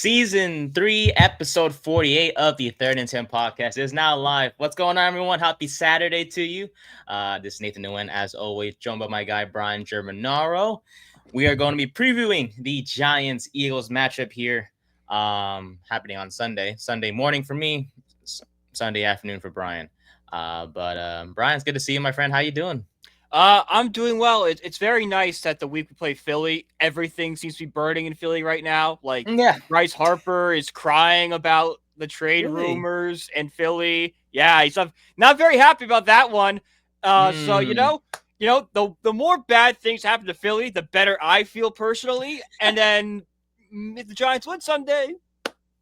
Season 3, episode 48 of the Third and 10 podcast is now live. What's going on, everyone? Happy Saturday to you. This is Nathan Nguyen, as always, joined by my guy, Brian Germanaro. We are going to be previewing the Giants-Eagles matchup here happening on Sunday morning for me, Sunday afternoon for Brian. Brian, it's good to see you, my friend. How you doing? I'm doing well. It's very nice that the week we play Philly, everything seems to be burning in Philly right now. Like Yeah, Bryce Harper is crying about the trade really? rumors in Philly. Yeah, he's not very happy about that one. So Mm, the more bad things happen to Philly, the better I feel personally. And then if the Giants win Sunday,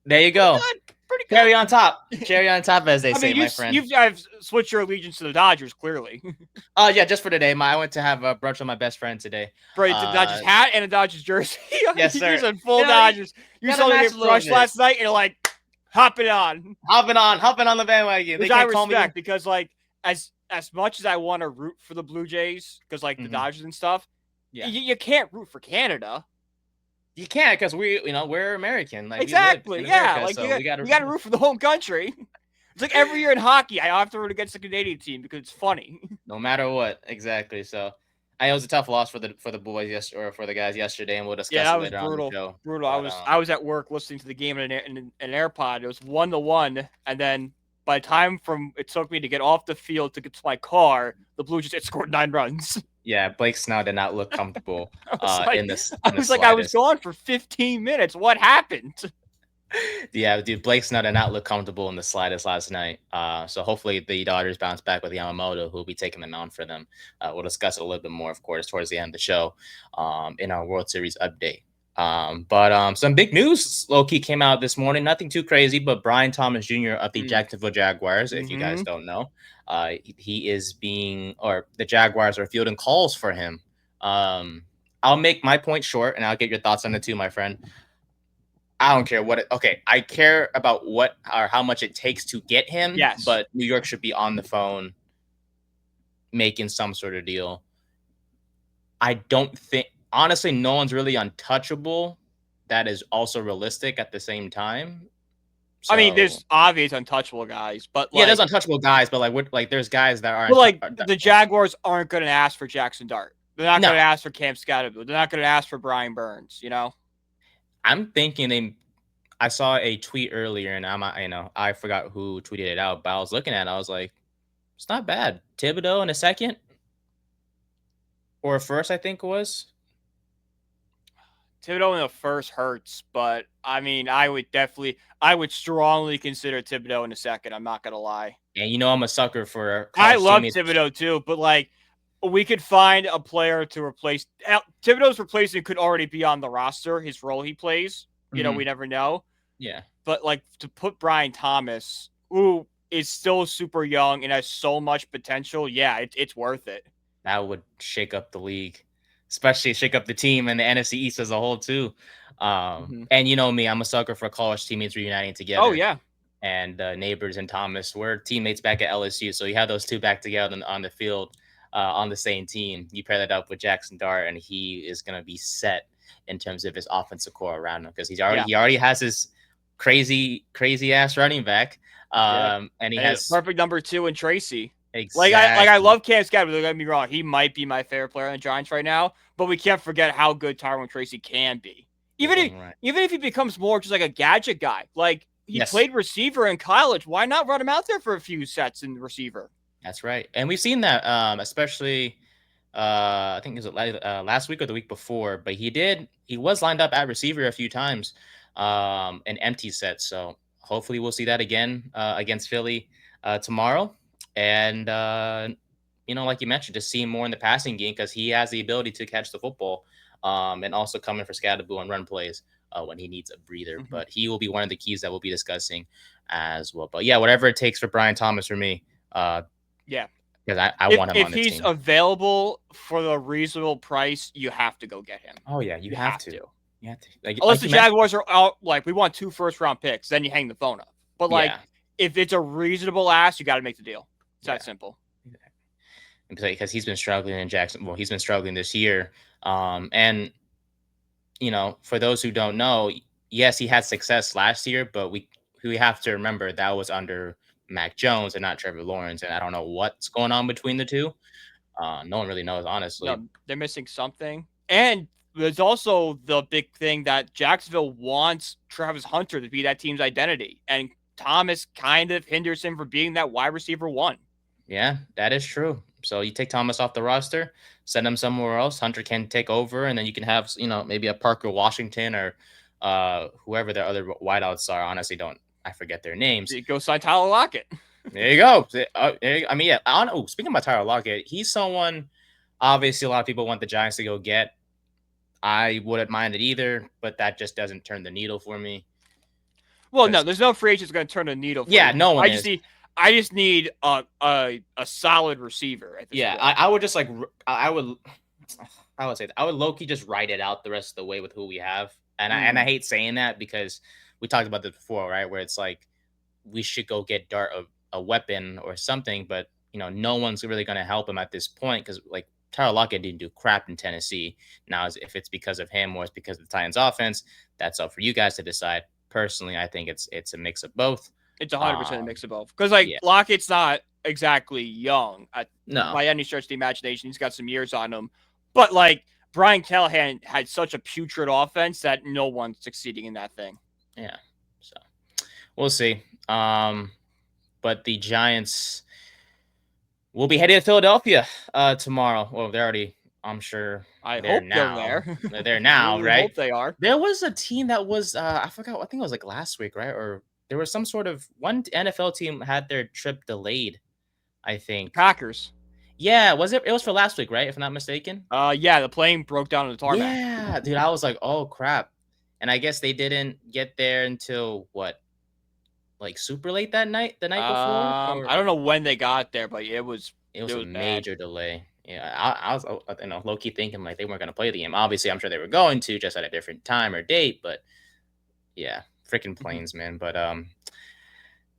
there you pretty go. good, pretty Cherry on good. top. Cherry on top, as they I say, mean, my friend. I've switched your allegiance to the Dodgers clearly. Yeah, just for today. I went to have a brunch with my best friend today. Bro, the Dodgers Uh, hat and a Dodgers jersey. yes, You're sir. just in full Dodgers. You Gotta saw them match a get little crushed bit. last night, and you're like, hopping on, Hopping on the bandwagon. They which I can't call me. respect because like as much as I want to root for the Blue Jays because like the Mhm. Dodgers and stuff, Yeah, you can't root for Canada. you can't because we're American. Like we live Exactly. in Yeah. America, Like so we you gotta. got to root for the home country. It's like every year in hockey, I have to root against the Canadian team because it's funny. No matter what, exactly. So, it was a tough loss for the boys or for the guys yesterday, and we'll Yeah, discuss that it was later on the brutal. show. Brutal. But I was at work listening to the game in an AirPod. It was 1-1, and then by the time from it took me to get off the field to get to my car, the Blue Jays had scored 9 runs. yeah, Blake Snell did not look comfortable I was like, in the I was slightest. gone for 15 minutes. What happened? Yeah, dude, Blake Snell did not look comfortable in the slightest last night. So hopefully the Dodgers bounce back with Yamamoto, who will be taking the mound for them. We'll discuss it a little bit more, of course, towards the end of the show in our World Series update. Some big news low key came out this morning. Nothing too crazy, but Brian Thomas Jr. of the Mm. Jacksonville Jaguars, if you guys Mm-hmm. don't know, the Jaguars are fielding calls for him. I'll make my point short, and I'll get your thoughts on it too, my friend. I don't care I care about what or how much it takes to get him, Yes. but New York should be on the phone making some sort of deal. I don't think, honestly, no one's really untouchable. That is also realistic at the same time. I mean, So there's obvious untouchable guys, but yeah, there's untouchable guys, but there's guys that are the Jaguars aren't going to ask for Jaxson Dart. They're not no. going to ask for Cam Scatterbo. They're not going to ask for Brian Burns. You know. I'm thinking I saw a tweet earlier, and I forgot who tweeted it out, but I was looking at it, I was like, it's not bad. Thibodeau in a second or a first, I think it was. Thibodeau in the first hurts, but I mean, I would strongly consider Thibodeau in the second. I'm not gonna lie. And I'm a sucker for I college love teammates. Thibodeau too, but like, we could find a player to replace Thibodeau's replacement could already be on the roster. His role he plays, we never know. Yeah, But like to put Brian Thomas, who is still super young and has so much potential, yeah, it's worth it. that would shake up the league, especially shake up the team and the NFC East as a whole too. Mm-hmm. And you know me, I'm a sucker for college teammates reuniting Oh together. yeah. And Neighbors and Thomas were teammates back at LSU, so you have those two back together on the field on the same team. You pair that up with Jaxson Dart, and he is going to be set in terms of his offensive core around him because he already has his crazy ass running back, Yeah. and he And has perfect number 2 in Tracy. I exactly. love Cam Scott, but don't get me wrong, he might be my favorite player on the Giants right now. But we can't forget how good Tyrone Tracy can be. Right. Even if he becomes more just like a gadget guy, like he Yes, played receiver in college. Why not run him out there for a few sets in receiver? that's right. And we've seen that, especially I think it was last week or the week before, but he was lined up at receiver a few times in empty sets. So hopefully we'll see that again against Philly tomorrow. And like you mentioned, just seeing more in the passing game because he has the ability to catch the football and also coming for Scatterbo and run plays when he needs a breather. Mm-hmm. But he will be one of the keys that we'll be discussing as well. But yeah, whatever it takes for Brian Thomas for me. Yeah. Because I want him If on the he's team. available for the reasonable price, you have to go get him. Oh yeah, you have to. You have to. Unless the Jaguars are out, like we want 2 first-round picks, then you hang the phone up. But like, yeah, if it's a reasonable ask, you got to make the deal. It's that simple. Because he's been struggling in Jackson. Well, he's been struggling this year. And for those who don't know, yes, he had success last year, but we have to remember that was under Mac Jones and not Trevor Lawrence, and I don't know what's going on between the two. No one really knows, honestly. No, they're missing something. And there's also the big thing that Jacksonville wants Travis Hunter to be that team's identity. And Thomas kind of hinders him from being that wide receiver one. Yeah, that is true. So you take Thomas off the roster, send him somewhere else. Hunter can take over, and then you can have maybe a Parker Washington or whoever the other wideouts are. Honestly, don't I forget their names. Go sign Tyler Lockett. There you go. I mean, yeah. Speaking about Tyler Lockett, he's someone. Obviously, a lot of people want the Giants to go get. I wouldn't mind it either, but that just doesn't turn the needle for me. Well, no, Because there's no free agent going to turn a needle for yeah, you. no one is. I just need a solid receiver at this Yeah, point. I would just like I would say that. I would low key just write it out the rest of the way with who we have, and I hate saying that because we talked about this before, right? Where it's like we should go get Dart a weapon or something, but no one's really going to help him at this point because like Tyler Lockett didn't do crap in Tennessee. Now, if it's because of him or it's because of the Titans' offense, that's up for you guys to decide. Personally, I think it's a mix of both. It's 100% a Um, mix of both. Because like yeah, Lockett's not exactly young no, by any stretch of the imagination. He's got some years on him, but like Brian Callahan had such a putrid offense that no one's succeeding in that thing. yeah. So we'll see. But the Giants will be heading to Philadelphia tomorrow. Well, they're already, I'm sure, I there hope they're now. there. They're there I now, really right? hope they are. There was a team that was I forgot. I think it was like last week, right? Or there was some sort of one NFL team had their trip delayed. I The think. Packers. Yeah, was it? It was for last week, right? If I'm not mistaken. Yeah, the plane broke down on the tarmac. Yeah, dude, I was like, oh crap. And I guess they didn't get there until what, like super late that night, the night before, or I don't know when they got there, but it was it a was bad. major delay. Yeah, I was low key thinking like they weren't gonna play the game. Obviously, I'm sure they were going to just at a different time or date, but yeah, freaking Mhm. planes, man. But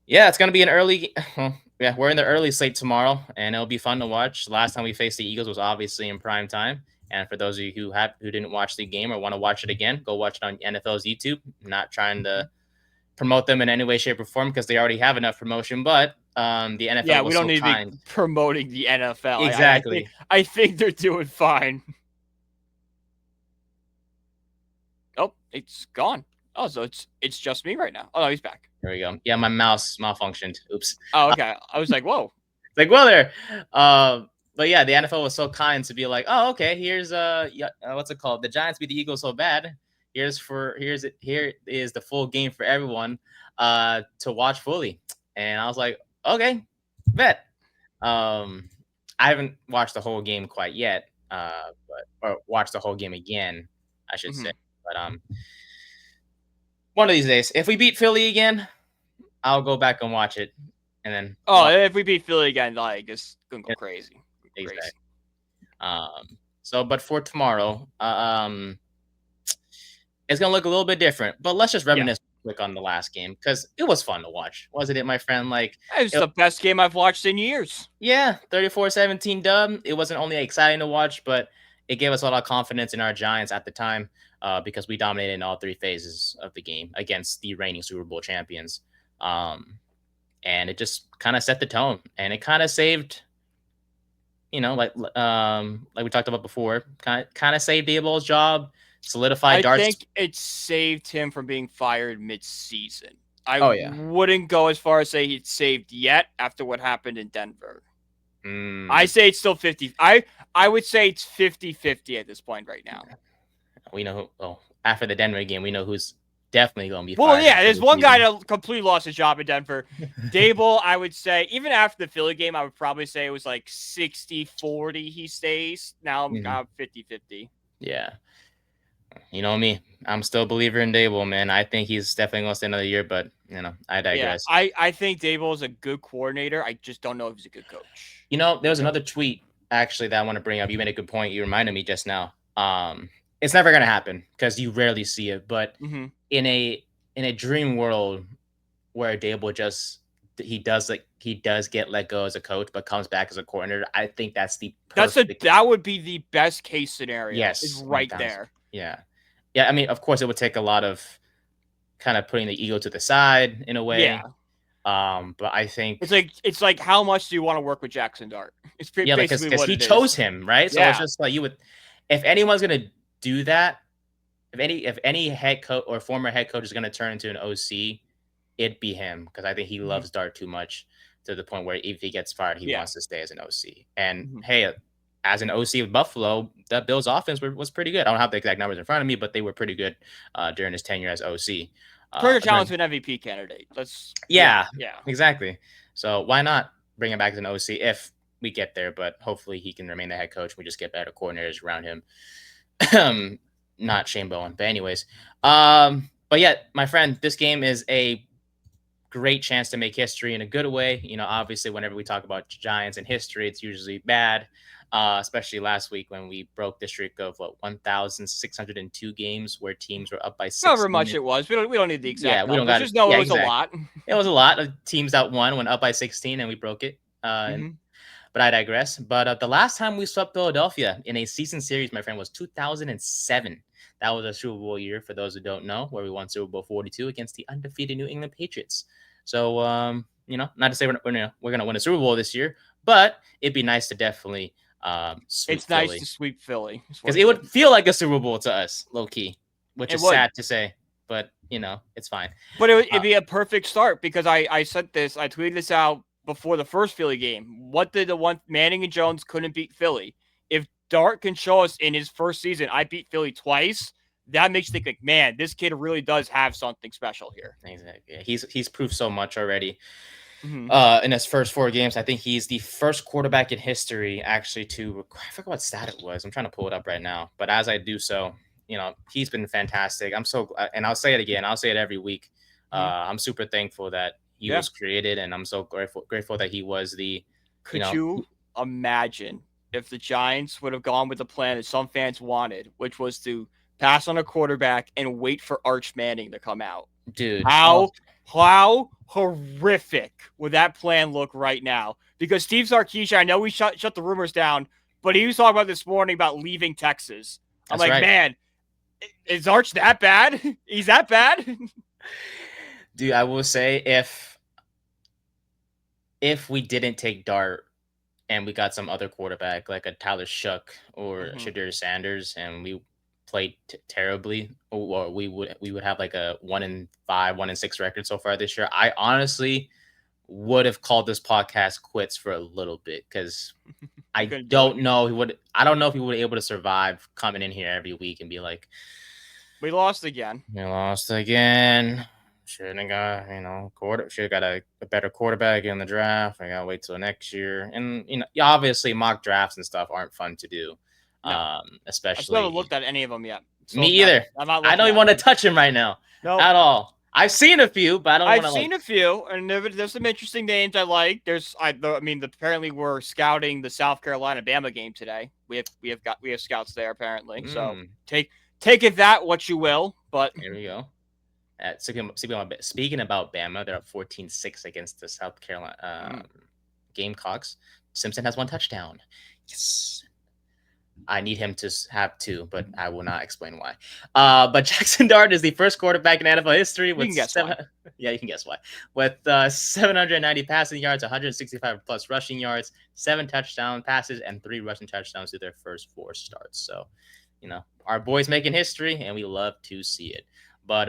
yeah, it's gonna be an early. Well, yeah, we're in the early slate tomorrow, and it'll be fun to watch. Last time we faced the Eagles was obviously in prime time. And for those of you who didn't watch the game or want to watch it again, go watch it on NFL's YouTube. I'm not trying to Mhm. promote them in any way, shape, or form because they already have enough promotion. But the Yeah, NFL we was don't so need to be kind. promoting the NFL. Exactly. I think they're doing fine. Oh, it's gone. Oh, so it's just me right now. Oh no, he's back. There we go. Yeah, my mouse malfunctioned. Oops. Oh, okay. I was like, whoa. Like, well, there. But yeah, the NFL was so kind to be like, oh, okay, here's what's it called? The Giants beat the Eagles so bad. Here is the full game for everyone to watch fully. And I was like, okay, bet. Um, I haven't watched the whole game quite yet, but or watched the whole game again, I should say. Hmm. But one of these days, if we beat Philly again, I'll go back and watch it, and then Oh, watch if we beat Philly again, like it's gonna go it. crazy. Exactly. Crazy. So, but for tomorrow, it's gonna look a little bit different. But let's just Yeah. reminisce quick on the last game because it was fun to watch, wasn't it, my friend? Like, It's it, the best game I've watched in years. yeah, 34-17 dub. It wasn't only exciting to watch, but it gave us a lot of confidence in our Giants at the time because we dominated in all three phases of the game against the reigning Super Bowl champions. And it just kind of set the tone, and it kind of saved like we talked about before, kind of saved Daboll's job, solidified I Dart's. think it saved him from being fired mid-season. I Oh yeah. wouldn't go as far as say he's saved yet after what happened in Denver. I Mm, say it's still 50. I would say it's 50-50 at this point right now. we know who. Well, after the Denver game, we know who's definitely going to be Well, fired yeah, after there's the one guy season. that completely lost his job in Denver. Dable, I would say, even after the Philly game, I would probably say it was like 60-40 he stays. Now I'm Mhm. 50-50. Yeah, you know me. I'm still a believer in Dable, man. I think he's definitely going to stay another year, but I Yeah, digress. I think Dable is a good coordinator. I just don't know if he's a good coach. There was another tweet actually that I want to bring up. You made a good point. You reminded me just now. It's never going to happen because you rarely see it, but Mm-hmm. in a dream world where Dable just he does get let go as a coach but comes back as a coordinator. I think that's the perfect. That would be the best case scenario. Is Yes, right 1,000. there. Yeah. Yeah, I mean, of course it would take a lot of kind of putting the ego to the side in a way. Yeah. But I think It's like how much do you want to work with Jaxson Dart? It's yeah, like basically because what he it is. chose him, right? So it's Yeah. just like you would, if anyone's gonna do that, if any head coach or former head coach is gonna turn into an OC, it'd be him because I think he Mhm. loves Dart too much to the point where if he gets fired, he Yeah. wants to stay as an OC. And Mhm. hey, as an OC of Buffalo, that Bills offense was pretty good. I don't have the exact numbers in front of me, but they were pretty good during his tenure as OC. Turner During Talon's an MVP candidate. Yeah, yeah, yeah. exactly. So why not bring him back as an OC if we get there? But hopefully he can remain the head coach. We just get better coordinators around him. Not Shane Bowen, but anyways. But yeah, my friend, this game is a great chance to make history in a good way. Obviously, whenever we talk about Giants and history, it's usually bad. Especially last week when we broke the streak of 1,602 games where teams were up by However 16. much it was, we don't need the Yeah, exact we don't numbers. got it. Just know Yeah, it was a exactly. lot. It was a lot of teams that went up by 16, and we broke it. Hmm. But I digress. But the last time we swept Philadelphia in a season series, my friend, was 2007. That was a Super Bowl year, for those who don't know, where we won Super Bowl 42 against the undefeated New England Patriots. So, not to say we're going to win a Super Bowl this year, but it'd be nice to definitely sweep It's nice to Philly sweep Philly. Is because what it it is. would feel like a Super Bowl to us, low key, which It is would. sad to say, but it's fine. But it'd Uh, be a perfect start because I said this, I tweeted this out before the first Philly game. What did the one Manning and Jones couldn't beat Philly? If Dart can show us in his first season, I beat Philly twice, that makes you think like, man, this kid really does have something special here. exactly. Yeah, he's proved so much already. Mm-hmm. In his first 4 games, I think he's the first quarterback in history actually to I forget what stat it was. I'm trying to pull it up right now, but as I do so, he's been fantastic. I'm so and I'll say it again. I'll say it every week. Mm-hmm. I'm super thankful that he Yeah. was created, and I'm so grateful that he was the, you Could know, you imagine if the Giants would have gone with the plan that some fans wanted, which was to pass on a quarterback and wait for Arch Manning to come out? dude. Oh, How horrific would that plan look right now? Because Steve Sarkisian, I know we shut the rumors down, but he was talking about this morning about leaving Texas. I'm that's like, right, man, is Arch that bad? He's that bad? dude. I will say if we didn't take Dart and we got some other quarterback like a Tyler Shook or Mm-hmm. Shadur Sanders, and we played terribly, or we would have like a 1-5, 1-6 record so far this year. I honestly would have called this podcast quits for a little bit because You I couldn't do it. don't know he would. I don't know if he would be able to survive coming in here every week and be like, We lost again. "You lost again. Shouldn't have got should have got a better quarterback in the draft. I gotta wait till next year." And yeah, obviously mock drafts and stuff aren't fun to do, No, I still haven't especially looked at any of them yet. me So either. I'm not I looking don't even at want to them. touch him right now No, at all. I've seen a few, but I don't want I've to seen a few, and there's some interesting names I like. Apparently we're scouting the South Carolina Bama game today. We have scouts there apparently. So Mm, take it that what you will, but there we go. Speaking about Bama, they're up 14-6 against the South Carolina mm, Gamecocks. Simpson has one touchdown. Yes. I need him to have two, but I will not explain why. But Jaxson Dart is the first quarterback in NFL history you with can guess why. Yeah, you can guess why. With 790 passing yards, 165 plus rushing yards, 7 touchdown passes, and 3 rushing touchdowns through their first 4 starts. So, our boys making history, and we love to see it. But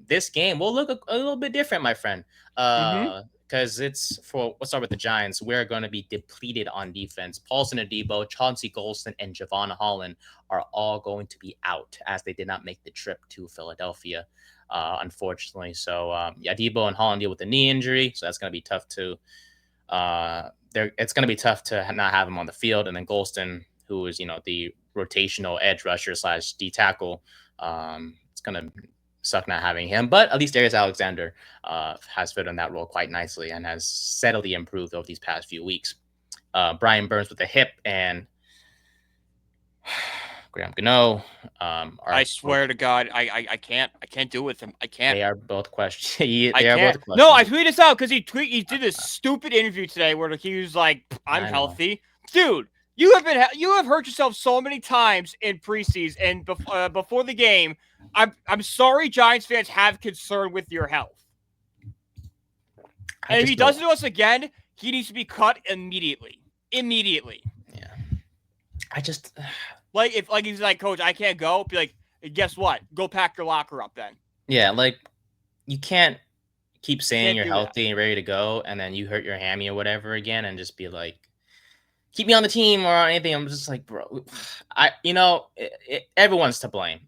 this game will look a little bit different, my friend. Mm-hmm. Because let's start with the Giants. We're going to be depleted on defense. Paulson Adebo, Chauncey Golston, and Javon Holland are all going to be out as they did not make the trip to Philadelphia, unfortunately. So, yeah, Adebo and Holland deal with the knee injury, so that's going to be tough to. It's going to be tough to not have him on the field, and then Golston, who is the rotational edge rusher slash D tackle, it's going to suck not having him. But at least Darius Alexander has fit in that role quite nicely and has steadily improved over these past few weeks. Brian Burns with a hip and Graham Gano I are both, swear to God, I can't do it with him. I can't. they are both question I they are can't. both No, I questionable. tweeted this out because he did this stupid interview today where he was like, "I'm I know. healthy, dude. You have hurt yourself so many times in preseason and before the game. I'm sorry, Giants fans have concern with your health. I And if he just does don't. it to us again, he needs to be cut immediately. Immediately. Yeah. I just. Like if like he's like, Coach, I can't go. Be like, guess what? Go pack your locker up then. Yeah, like you can't keep saying Can't you're do that. healthy and ready to go, and then you hurt your hammy or whatever again, and just be like, keep me on the team or anything. I'm just like, bro, everyone's to blame.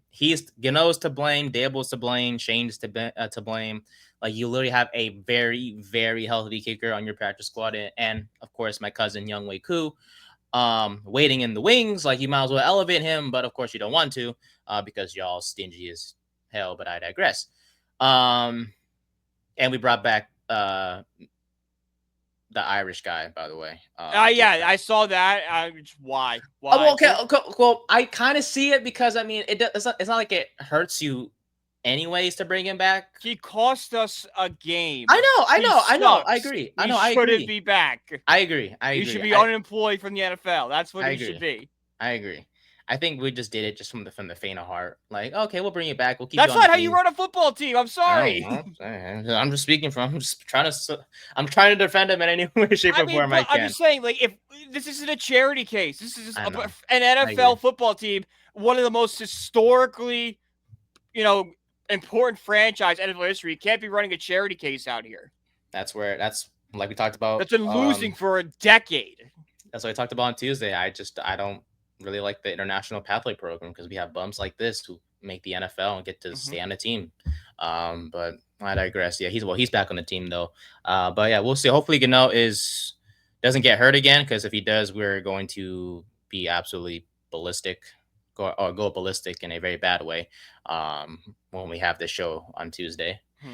Gano's to blame, Dable's to blame, Shane's to blame. Like you literally have a very, very healthy kicker on your practice squad, and of course my cousin Youngwei Koo, waiting in the wings. Like you might as well elevate him, but of course you don't want to, because y'all stingy as hell. But I digress. And we brought back the Irish guy, by the way. Yeah, I saw that. Why? Well, Why? okay, okay, well, I kind of see it because I mean, it's not like it hurts you anyways to bring him back. He cost us a game. I He know, I know, I sucks. agree. I He know, I shouldn't agree. be back. I agree. I He agree. should be unemployed from the NFL. That's what I he should agree. be. I agree. I think we just did it just from the faint of heart. Like, okay, we'll bring you back. We'll keep you That's on the not how you team. run a football team. I'm I don't sorry. know. I'm just speaking from. I'm just trying to. I'm trying to defend him in any way, shape, I or mean, form I but I'm can. just saying, like, if this isn't a charity case, this is I know. an I agree. NFL football team, one of the most historically, you know, important franchise NFL history. You can't be running a charity case out here. That's like we talked about. That's been losing for a decade. That's what I talked about on Tuesday. I don't really like the international pathway program because we have bums like this who make the NFL and get to Mm-hmm. stay on the team. But I digress. Yeah, he's back on the team though. But yeah, we'll see. Hopefully, Gano is doesn't get hurt again because if he does, we're going to be absolutely ballistic, go ballistic in a very bad way. When we have this show on Tuesday. Mm-hmm.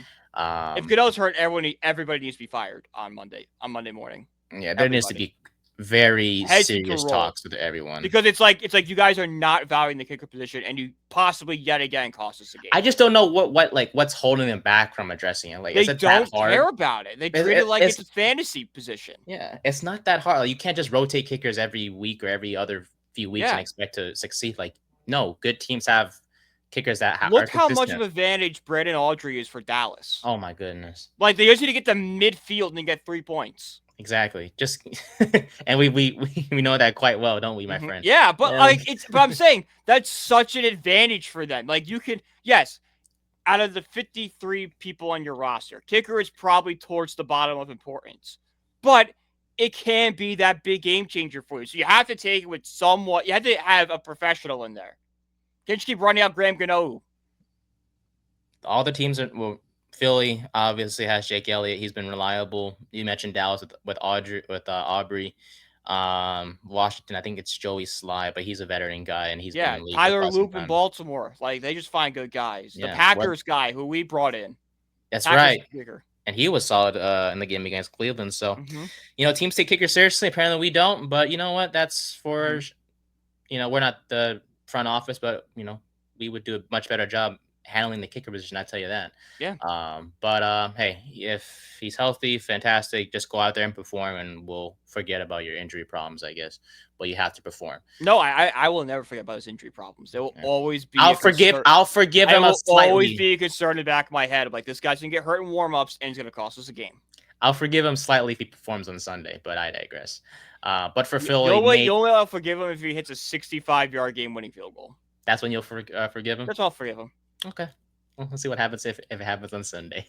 If Um, Goodell's hurt, everybody needs to be fired on Monday morning. yeah, there needs to Everybody. be very Heads need to serious roll. talks with everyone. Because it's like you guys are not valuing the kicker position, and you possibly yet again cost us a game. I just don't know what's holding them back from addressing it. Like, They is it that don't hard? care about it. They treat it like it's a fantasy position. Yeah, it's not that hard. Like, you can't just rotate kickers every week or every other few weeks and Yeah. expect to succeed. Like, no, good teams have kickers that are Look how much of consistent. an advantage Brandon Audrey is for Dallas. Oh my goodness. Like they just need to get to midfield and get 3 points. Exactly. Just and we know that quite well, don't we, my friend? Yeah, but Yeah. but I'm saying that's such an advantage for them. Like you could, yes, out of the 53 people on your roster, kicker is probably towards the bottom of importance. But it can be that big game changer for you. So you have to take it with somewhat, you have to have a professional in there. Can't you keep running out Graham Gano? All the teams are Philly obviously has Jake Elliott. He's been reliable. You mentioned Dallas with Aubrey. Washington, I think it's Joey Sly, but he's a veteran guy and he's been in Yeah, the league for Tyler quite some Loop in time. Baltimore. Like they just find good guys. The Yeah, Packers guy who we brought in. that's Packers right. kicker. And he was solid in the game against Cleveland. So, Mm-hmm. teams take kickers seriously. Apparently, we don't. But you know what? That's for we're not the front office, but we would do a much better job handling the kicker position. I tell you that. Yeah. But hey, if he's healthy, fantastic. Just go out there and perform, and we'll forget about your injury problems, I guess. But you have to perform. No, I will never forget about his injury problems. There will always be. I'll forgive him. I will always Slightly. be a concern in the back of my head. I'm like, this guy's gonna get hurt in warmups, and he's gonna cost us a game. I'll forgive him slightly if he performs on Sunday, but I digress. But for Philly, you'll forgive him if he hits a 65-yard game-winning field goal. That's when you'll forgive him. That's all. I'll forgive him. Okay. Well, let's see what happens if it happens on Sunday.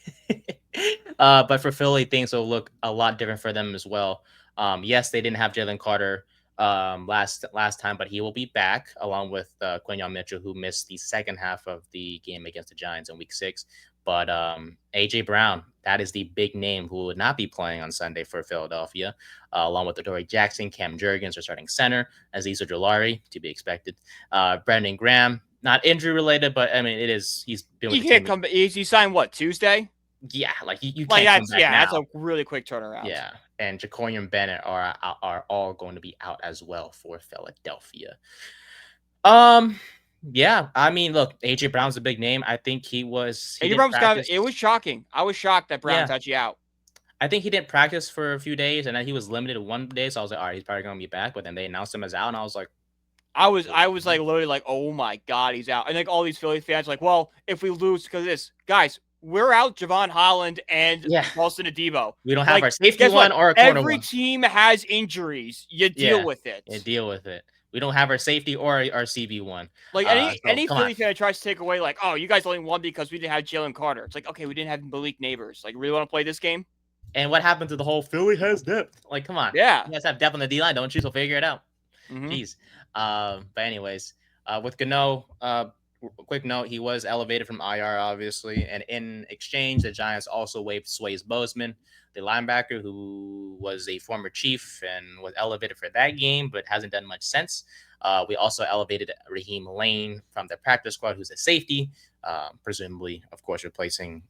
But for Philly, things will look a lot different for them as well. Yes, they didn't have Jalen Carter last time, but he will be back along with Quinyon Mitchell, who missed the second half of the game against the Giants in Week 6. But AJ Brown, that is the big name who would not be playing on Sunday for Philadelphia, along with Adoree Jackson, Cam Jurgens are starting center, Azeez Ojulari, to be expected. Brandon Graham, not injury related, but I mean it is. He's been with He the can't team. come. He signed what, Tuesday? Yeah, like you can't come back now. That's a really quick turnaround. Yeah, and Jacorian Bennett are all going to be out as well for Philadelphia. Yeah, I mean, look, AJ Brown's a big name. I think he was. AJ Brown's it was shocking. I was shocked that Brown's actually out. I think he didn't practice for a few days, and then he was limited one day. So I was like, all right, he's probably going to be back. But then they announced him as out, and I was like, I was like literally like, oh my god, he's out. And like all these Philly fans are like, well, if we lose because of this, guys, we're out Javon Holland and Yeah, Paulson Adebo. we don't have Like, our safety guess one what? or a corner Every one. team has injuries. You deal Yeah, with yeah, it. deal with it. We don't have our safety or our CB one. Like So any come on. Philly fan tries to take away like, oh, you guys only won because we didn't have Jalen Carter. It's like, okay, we didn't have Malik Neighbors. Like, really want to play this game? And what happened to the whole Philly has depth? Like, come on, Yeah. you guys have depth on the D line, don't you? So figure it out. Mm-hmm. Jeez. But anyways, with Gano, quick note, he was elevated from IR, obviously, and in exchange, the Giants also waived Swayze Bozeman, the linebacker who was a former Chief and was elevated for that game, but hasn't done much since. We also elevated Raheem Lane from the practice squad, who's a safety, presumably, of course, replacing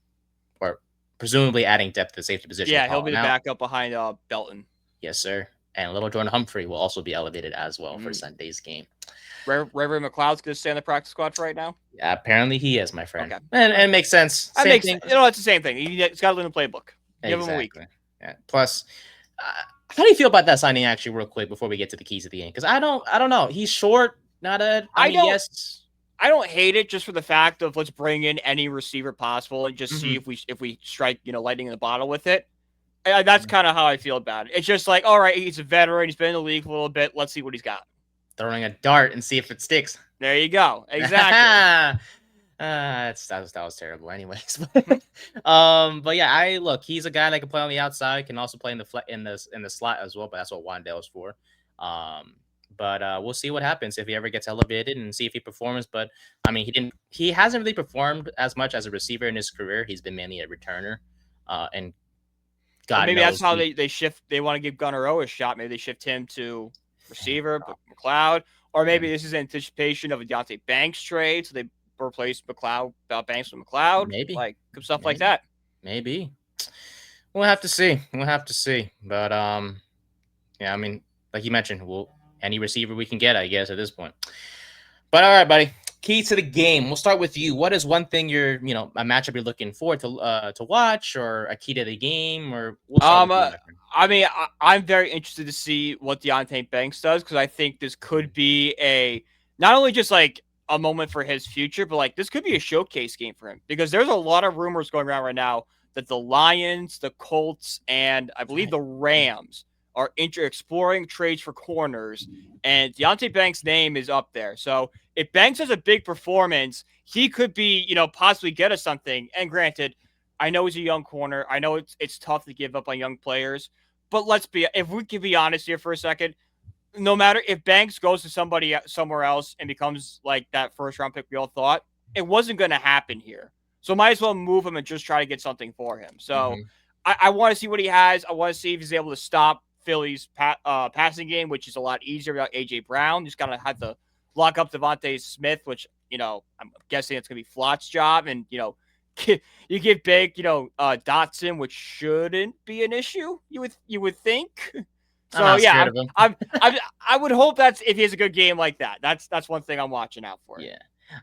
or presumably adding depth to the safety position with Yeah, he'll be Holland the out. backup behind Belton. Yes, sir. And little Jordan Humphrey will also be elevated as well for Mm. Sunday's game. Reverend McLeod's going to stay on the practice squad for right now. Yeah, apparently he is, my friend. Okay. And All right. it makes sense. That Same makes thing. sense. It's the same thing. He's got to learn the playbook. Give him a week. Exactly. Yeah. Plus, how do you feel about that signing actually, real quick, before we get to the keys of the game? Because I don't know. He's short. Not a. I I mean, don't yes. I don't hate it just for the fact of let's bring in any receiver possible and just see Mm-hmm. if we strike lightning in the bottle with it. That's kind of how I feel about it. It's just like, all right, he's a veteran. He's been in the league for a little bit. Let's see what he's got. Throwing a dart and see if it sticks. There you go. Exactly. That was terrible. Anyways, Mhm. but yeah, I look. He's a guy that can play on the outside. Can also play in the slot as well. But that's what Wandale's for. Um, but we'll see what happens if he ever gets elevated and see if he performs. But I mean, he hasn't really performed as much as a receiver in his career. He's been mainly a returner. And But God maybe that's knows how they shift. They want to give Gunnar O a shot. Maybe they shift him to receiver, but McLeod. Or yeah, maybe this is anticipation of a Deontay Banks trade. So they replace McLeod, Banks with McLeod. maybe, Like, stuff like maybe, that. maybe. We'll have to see. We'll have to see. But yeah, I mean, like you mentioned, any receiver we can get, I guess, at this point. But all right, buddy. Key to the game. We'll start with you. What is one thing a matchup you're looking forward to watch, or a key to the game, or we'll start with Um, you, uh, my friend. I mean, I'm very interested to see what Deontay Banks does because I think this could be not only just like a moment for his future, but like this could be a showcase game for him because there's a lot of rumors going around right now that the Lions, the Colts, and I believe the Rams are exploring trades for corners, and Deontay Banks' name is up there. So if Banks has a big performance, he could be, possibly get us something. And granted, I know he's a young corner. I know it's tough to give up on young players, but if we can be honest here for a second, no matter if Banks goes to somebody somewhere else and becomes like that first round pick we all thought, it wasn't going to happen here. So might as well move him and just try to get something for him. So Mm-hmm. I want to see what he has. I want to see if he's able to stop Philly's passing game, which is a lot easier without AJ Brown. Just gotta have to lock up Devontae Smith, which I'm guessing it's gonna be Flott's job, and you give big, Dotson, which shouldn't be an issue. You would think. I'm So not yeah, scared I'm, of him. I would hope that's if he has a good game like that. That's one thing I'm watching out for. Yeah.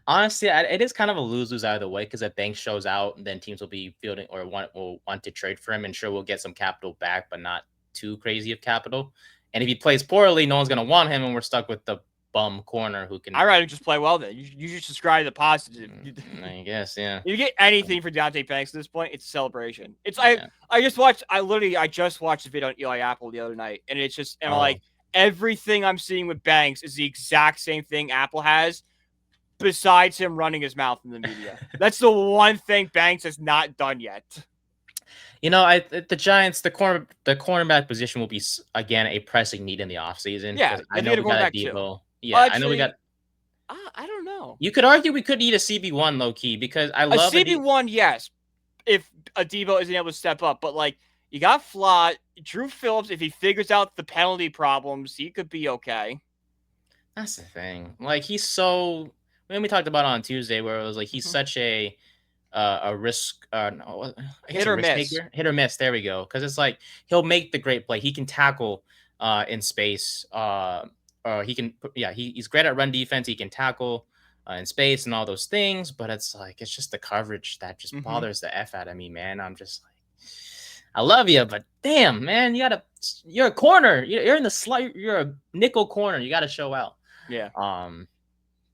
Honestly, it is kind of a lose-lose either way because if Banks shows out, then teams will be fielding or will want to trade for him, and sure we'll get some capital back, but not too crazy of capital. And if he plays poorly, no one's gonna want him, and we're stuck with the bum corner who can. I'd rather just play well then. You just describe the positive. I guess, yeah. You get anything for Deontay Banks at this point, it's a celebration. It's Yeah. I just watched the video on Eli Apple the other night, and it's just and I'm Oh, like everything I'm seeing with Banks is the exact same thing Apple has, besides him running his mouth in the media. That's the one thing Banks has not done yet. the Giants, the cornerback position will be again a pressing need in the offseason Yeah, because I and know they had a we got a cornerback too. Debo. Yeah, I know we got. Actually, I don't know. You could argue we could need a CB1 low key because I A love a D. CB1, yes, if Adebo isn't able to step up, but like you got Flott, Drew Phillips. If he figures out the penalty problems, he could be okay. That's the thing. Like he's so. When we talked about it on Tuesday, where it was like he's Mhm. such a risk. No, I guess Hit a or risk miss. taker, hit or miss. There we go. Because it's like he'll make the great play. He can tackle in space. He can. Yeah, he's great at run defense. He can tackle in space and all those things. But it's just the coverage that just Mm-hmm. bothers the f out of me, man. I'm just like. I love you, but damn, man, you're a corner. You're in the slot. You're a nickel corner. You got to show out. Yeah. Um,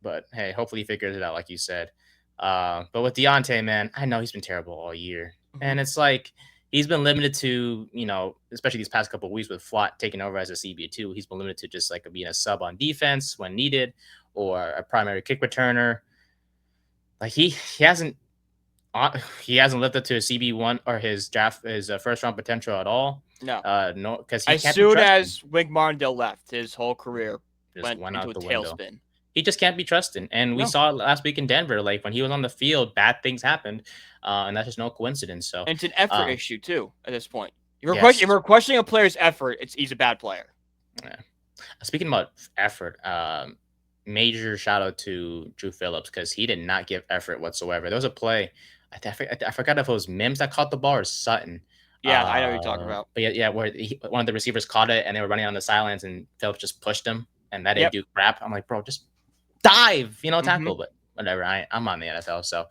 but hey, hopefully he figures it out, like you said. But with Deontay, man, I know he's been terrible all year, Hmm. and it's like he's been limited to, especially these past couple of weeks with Flott taking over as a CB2. He's been limited to just like being a sub on defense when needed, or a primary kick returner. Like he hasn't lived up to his CB1 or his first round potential at all. No. No, because he As can't be soon trusted. as Wink Martindale left, his whole career Just went went into out a the window. tailspin. He just can't be trusted, and we No. saw it last week in Denver. Like when he was on the field, bad things happened, and that's just no coincidence. So, And it's an effort um, issue too. At this point, if yes. we're questioning a player's effort, he's a bad player. Yeah. Speaking about effort, major shout out to Drew Phillips because he did not give effort whatsoever. There was a play. I forgot if it was Mims that caught the ball or Sutton. Yeah, I know what you're talking about. But yeah, where one of the receivers caught it and they were running on the sidelines and Phillips just pushed him and that didn't Yep. do crap. I'm like, bro, just dive, Mm-hmm. tackle. But whatever. I'm on the NFL. So,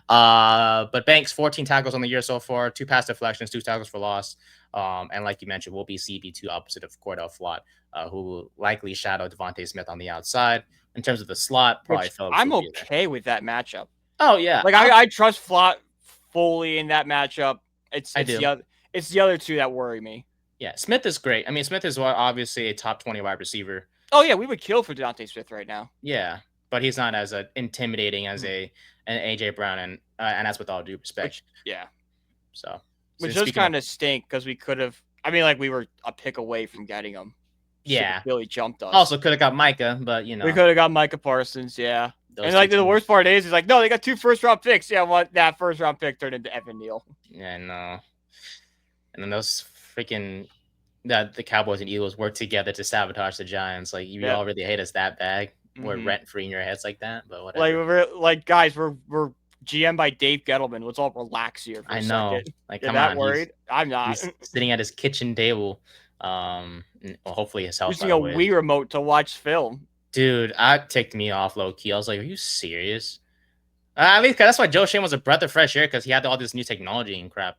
but Banks, 14 tackles on the year so far, 2 pass deflections, 2 tackles for loss. And like you mentioned, will be CB2 opposite of Cordell Flott, who will likely shadow Devontae Smith on the outside. In terms of the slot, probably Which Phillips I'm will be there. okay with that matchup. Oh yeah, Like I trust Flott fully in that matchup. It's I it's the do. other it's the other two that worry me. Yeah, Smith is great. I mean, Smith is obviously a top 20 wide receiver. Oh yeah, we would kill for Deontay Smith right now. Yeah, but he's not as intimidating as Mhm. an AJ Brown, and that's with all due respect. Which yeah, So, which does speaking of, kind of stink because we could have. I mean, like we were a pick away from getting him. Super yeah, Philly jumped us. also could have got Micah, but We could have got Micah Parsons, yeah. And those two like the teams. worst part is, he's like, no, they got 2 first-round picks. Yeah, what that first-round pick turned into Evan Neal. Yeah, no, and then those freaking that the Cowboys and Eagles work together to sabotage the Giants. Like you Yeah. all really hate us that bad. We're Mm-hmm. rent free in your heads like that, but Like whatever. we're like guys, we're GM by Dave Gettleman. Let's all relax here for I a know. second. Like, You're come that on, worried? I'm not. he's sitting at his kitchen table. Well, hopefully his health, by Using a the way. Wii remote to watch film. Dude, that ticked me off low key. I was like, are you serious? At least 'cause that's why Joe Shane was a breath of fresh air because he had all this new technology and crap.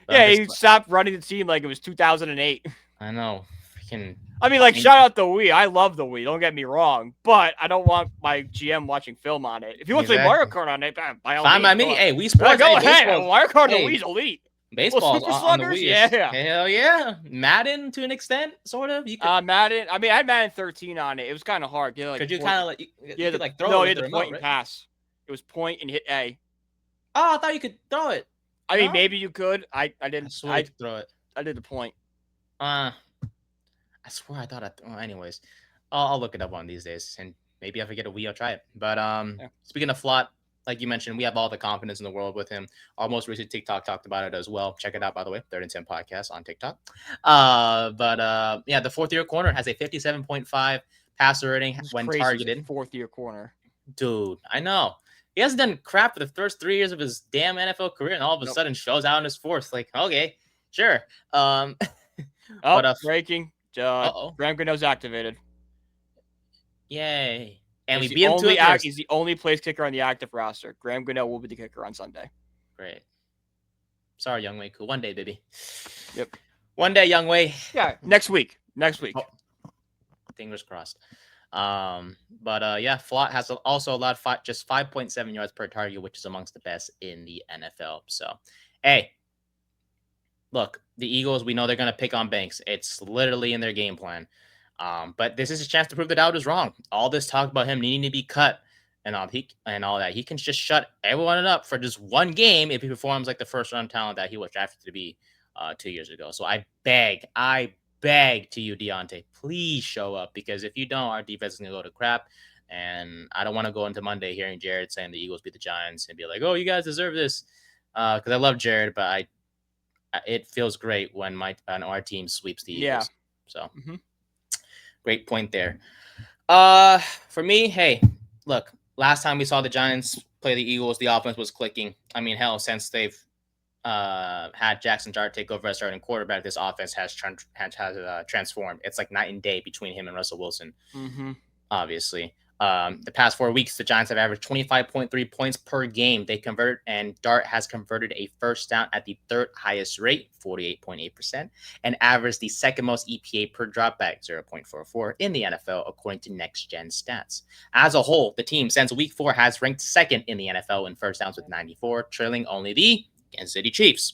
But I'm Yeah, just, he stopped running the team like it was 2008. I know, freaking. I mean, like, shout out the Wii. I love the Wii. Don't get me wrong, but I don't want my GM watching film on it. If he wants to play Mario Exactly. Kart on it, by all Fine means, by go me. on. Hey, Wii Yeah, Sports. go Hey, ahead. baseball. Mario Kart on the Hey, Wii's elite. Well, baseball's Super on the Sluggers, Wii is yeah. hell yeah. Madden to an extent, sort of. You could Madden. I mean, I had Madden 13 on it. It was kind of hard. You know, like could you point. kind of like you Yeah, could like throw no, it you with had the to point remote, and right? pass. It was point and hit A. Oh, I thought you could throw it. I mean, No, maybe you could. I I didn't. swear you could throw it. I did the point. Uh, I swear I thought well, anyways, I'll look it up one of these days, and maybe if I get a Wii, I'll try it. But Yeah. speaking of Flott, like you mentioned, we have all the confidence in the world with him. Our most recent TikTok talked about it as well. Check it out, by the way, 3rd and 10 podcast on TikTok. But yeah, the fourth year corner has a 57.5 passer rating It's when crazy. He's a targeted. fourth-year corner. Dude, I know. He hasn't done crap for the first 3 years of his damn NFL career, and all of a Nope. sudden shows out in his fourth. Like, okay, sure. Um, Oh, but breaking. oh, Graham Gano's activated. yay! And we beat him to He's the only place kicker on the active roster. Graham Gano will be the kicker on Sunday. Great. Sorry, Young Wei. Cool. One day, baby. Yep. One day, Young Wei. Yeah, next week. Oh, fingers crossed. But yeah, Flott has also allowed just 5.7 yards per target, which is amongst the best in the NFL. So, hey, look, the Eagles, we know they're going to pick on Banks. It's literally in their game plan. But this is a chance to prove that I was wrong. All this talk about him needing to be cut and all that, he can just shut everyone up for just one game if he performs like the first round talent that he was drafted to be 2 years ago. So I beg to you, Deontay, please show up because if you don't, our defense is gonna go to crap. And I don't want to go into Monday hearing Jared saying the Eagles beat the Giants and be like, "Oh, you guys deserve this," because I love Jared, but it feels great when our team sweeps the Yeah. Eagles. So Mm-hmm. great point there. For me, hey, look, last time we saw the Giants play the Eagles, the offense was clicking. I mean, hell, since they've had Jaxson Dart take over as starting quarterback, this offense has transformed. It's like night and day between him and Russell Wilson, Mm-hmm. obviously. The past 4 weeks, the Giants have averaged 25.3 points per game. They convert, and Dart has converted a first down at the third highest rate, 48.8%, and averaged the second most EPA per dropback, 0.44, in the NFL, according to Next Gen Stats. As a whole, the team since week 4 has ranked second in the NFL in first downs with 94, trailing only the Kansas City Chiefs.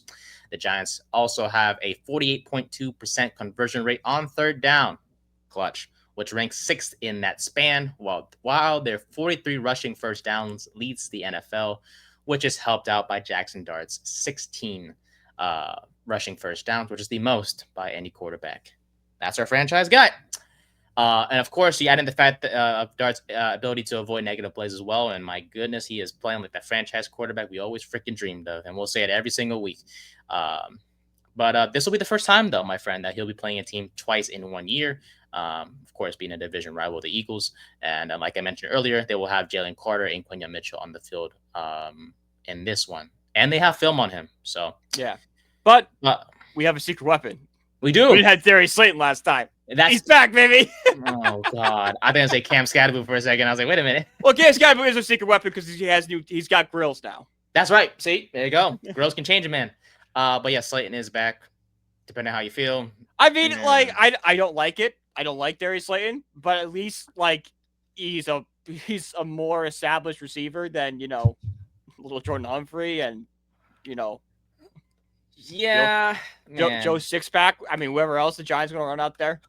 The Giants also have a 48.2% conversion rate on third down, clutch, which ranks sixth in that span, while their 43 rushing first downs leads the NFL, which is helped out by Jaxson Dart's 16 rushing first downs, which is the most by any quarterback. That's our franchise guy. And of course, you add in the fact of Dart's ability to avoid negative plays as well. And my goodness, he is playing like that franchise quarterback we always freaking dreamed of. And we'll say it every single week. But this will be the first time, though, my friend, that he'll be playing a team twice in 1 year. Of course, being a division rival of the Eagles. And like I mentioned earlier, they will have Jalen Carter and Quenya Mitchell on the field in this one. And they have film on him. So yeah. But we have a secret weapon. We do. We had Darius Slayton last time. He's back, baby. Oh, God. I didn't say Cam Scadaboo for a second. I was like, wait a minute. Well, Cam Scadaboo is a secret weapon because he's got grills now. That's right. See, there you go. Grills can change a man. But yeah, Slayton is back, depending on how you feel. I mean, I don't like it. I don't like Darius Slayton, but at least he's a more established receiver than little Jordan Humphrey and yeah, Joe Sixpack. I mean, whoever else the Giants are going to run out there.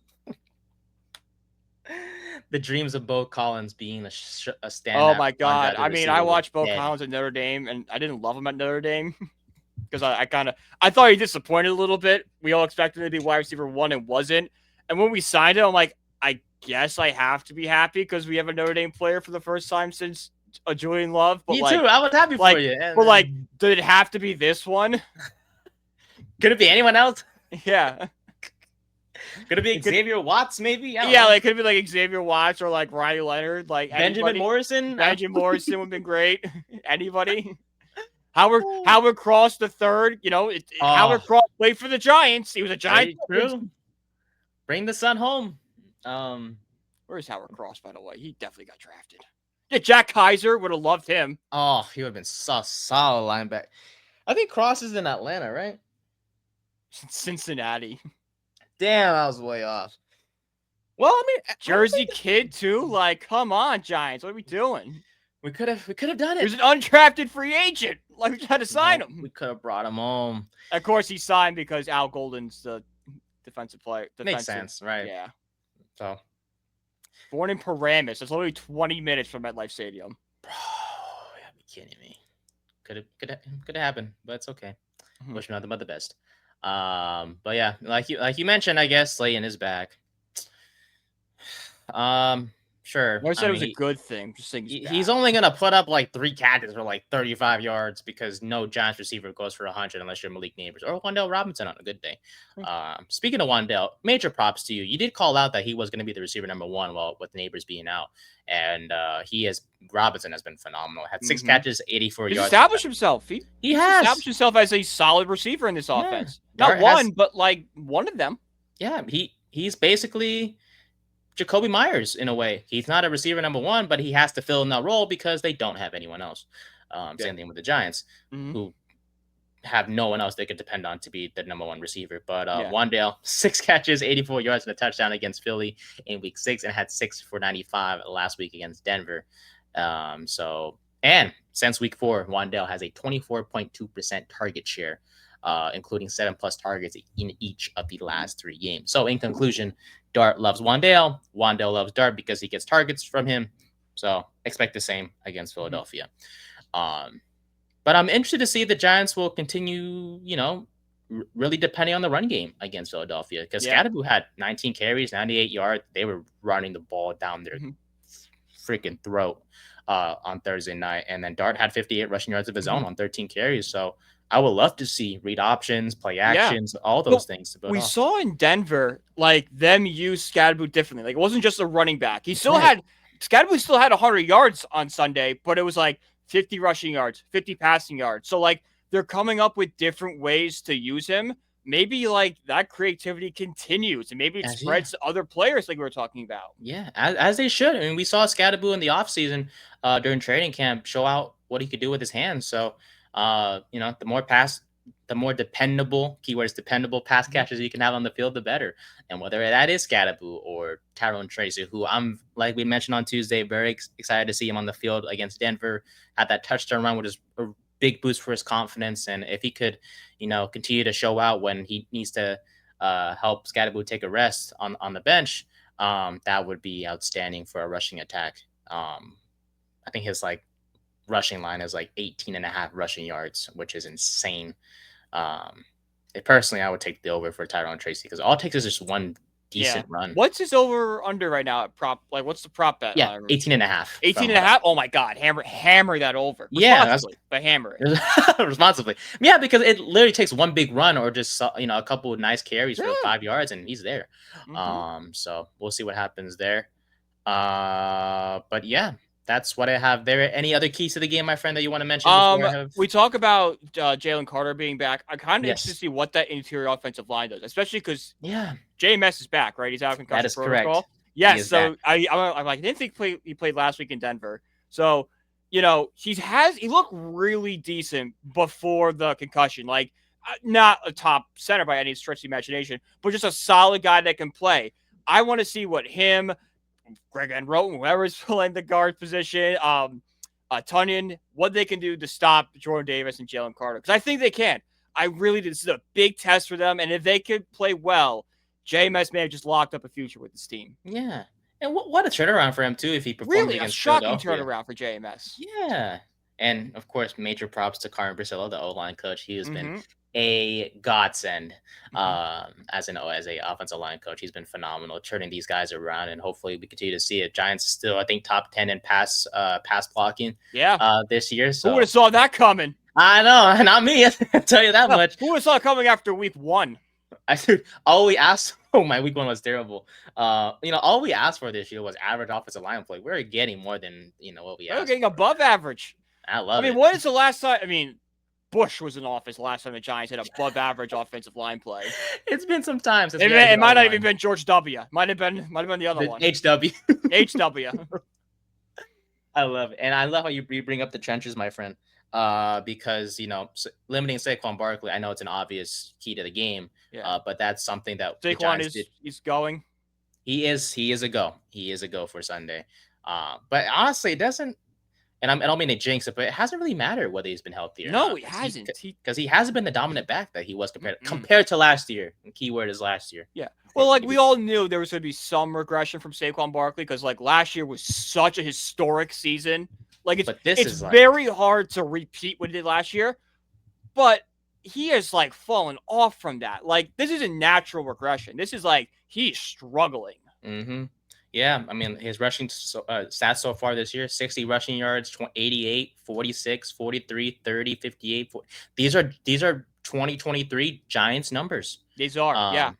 The dreams of Bo Collins being a standout. Oh my God! I mean, I watched Bo Collins at Notre Dame, and I didn't love him at Notre Dame because I thought he disappointed a little bit. We all expected him to be wide receiver 1 and wasn't. And when we signed him, I'm like, I guess I have to be happy because we have a Notre Dame player for the first time since Julian Love. But me too. I was happy for you. But did it have to be this one? Could it be anyone else? Yeah. Could it be Xavier Watts, maybe? Yeah, it could be Xavier Watts or Riley Leonard, Benjamin Morrison. Benjamin Morrison would have been great. Anybody? Howard Cross the third. Howard Cross played for the Giants. He was a Giant. True. Bring the son home. Where's Howard Cross, by the way? He definitely got drafted. Yeah, Jack Kaiser would have loved him. Oh, he would have been so solid linebacker. I think Cross is in Atlanta, right? Cincinnati. Damn, I was way off. Well, I mean, Jersey kid too. Come on, Giants. What are we doing? We could have done it. He was an undrafted free agent. We had to sign him. We could have brought him home. Of course, he signed because Al Golden's the defensive player. Makes sense, right? Yeah. So, born in Paramus. It's literally 20 minutes from MetLife Stadium. Bro, you gotta be kidding me. Could have happened, but it's okay. Mm-hmm. Wish me nothing but the best. But yeah, like you mentioned, I guess Slayton is back. Sure. I said it was a good thing. Just saying he's only gonna put up 3 catches for 35 yards because no Giants receiver goes for 100 unless you're Malik Neighbors or Wan'Dale Robinson on a good day. Speaking of Wan'Dale, major props to you. You did call out that he was going to be the receiver number 1 with Neighbors being out, and Robinson has been phenomenal. Had 6 catches, 84 yards. He's established himself. He has established himself as a solid receiver in this offense. Not one, but one of them. Yeah, he's basically Jacoby Myers in a way. He's not a receiver number 1, but he has to fill in that role because they don't have anyone else. Same thing with the Giants, who have no one else they could depend on to be the number 1 receiver. But Wan'Dale, 6 catches, 84 yards, and a touchdown against Philly in week 6, and had 6 for 95 last week against Denver. And since week 4, Wan'Dale has a 24.2% target share, including 7+ targets in each of the last 3 games. So in conclusion, Dart loves Wan'Dale. Wan'Dale loves Dart because he gets targets from him. So expect the same against Philadelphia. But I'm interested to see if the Giants will continue, really depending on the run game against Philadelphia. Because Scadaboo had 19 carries, 98 yards. They were running the ball down their freaking throat on Thursday night. And then Dart had 58 rushing yards of his own on 13 carries. So I would love to see read options, play actions, all those things. We saw in Denver, them use Scadaboo differently. It wasn't just a running back. Scadaboo still had 100 yards on Sunday, but it was 50 rushing yards, 50 passing yards. So they're coming up with different ways to use him. maybe like that creativity continues and maybe it Yeah. spreads to other players like we were talking about. Yeah, as they should. I mean, we saw Scadaboo in the offseason during training camp show out what he could do with his hands. So, the more dependable, keywords dependable pass Mhm. catchers you can have on the field, the better. And whether that is Scadaboo or Tyrone Tracy, who I'm, like we mentioned on Tuesday, very excited to see him on the field against Denver, had that touchdown run, which is a big boost for his confidence. And if he could, continue to show out when he needs to help Scadaboo take a rest on the bench, that would be outstanding for a rushing attack. I think his like rushing line is like 18 and a half rushing yards, which is insane. Um, Personally, I would take the over for Tyrone Tracy because all it takes is just one Yeah. decent run. What's his over under right now at prop? Like, what's the prop bet Yeah, on 18 and a half 18 from and a what half? Oh my God. Hammer that over yeah, that's responsibly, but hammer it. responsibly. Yeah, because it literally takes one big run or just a couple of nice carries for Yeah. 5 yards and he's there. Hmm. So we'll see what happens there. But yeah, that's what I have there. Any other keys to the game, my friend, that you want to mention before I have? We talk about Jalen Carter being back. I'm kind of interested to Yes. see what that interior offensive line does, especially because Yeah, JMS is back, right? He's out of that concussion is correct. protocol. He Yes, is back. so I'm like, I didn't think he played last week in Denver. So, he looked really decent before the concussion. Like, not a top center by any stretch of the imagination, but just a solid guy that can play. I want to see what him, Greg Enroten, whoever's playing the guard position, Tunyon, what they can do to stop Jordan Davis and Jalen Carter. Because I think they can. I really do. This is a big test for them. And if they could play well, JMS may have just locked up a future with this team. Yeah, and what a turnaround for him too if he performs Really a against shocking Philadelphia. turnaround for JMS. Yeah. And of course, major props to Carmen Brasillo, the O line coach. He has been Mm-hmm. a godsend Mm-hmm. as a offensive line coach. He's been phenomenal, turning these guys around, and hopefully we continue to see it. Giants still, I think, top 10 in pass blocking Yeah. this year. Who would So have saw that coming? I know, not me. I tell you that Huh, much. who would have saw it coming after week one? All we asked. Oh, my week one was terrible. All we asked for this year was average offensive line play. We're getting more than what we They're asked getting for. above average. I I love mean, it. what is the last time? I mean, Bush was in office last time the Giants had above average offensive line play. It's been some time since we had a It good O might not even line. been George W. Might have been the other The one. HW. HW. I love it, and I love how you bring up the trenches, my friend. Because limiting Saquon Barkley, I know it's an obvious key to the game. Yeah. But that's something that the Saquon Giants did. is going. He is a go. He is a go for Sunday. But honestly, it doesn't. And I don't mean to jinx it, but it hasn't really mattered whether he's been healthy or No, not he hasn't. because he hasn't been the dominant back that he was Mm-mm. compared to last year. And keyword is last year. Yeah. Before Well, like he we became, all knew there was going to be some regression from Saquon Barkley because like last year was such a historic season. Like but this it's is like very hard to repeat what he did last year, but he has like fallen off from that. Like this is a natural regression. This is like he's struggling. hmm. Yeah, I mean, his rushing stats so far this year: 60 rushing yards, 88, 46, 43, 30, 58. 40. These are 2023 Giants numbers. These are, yeah. Um,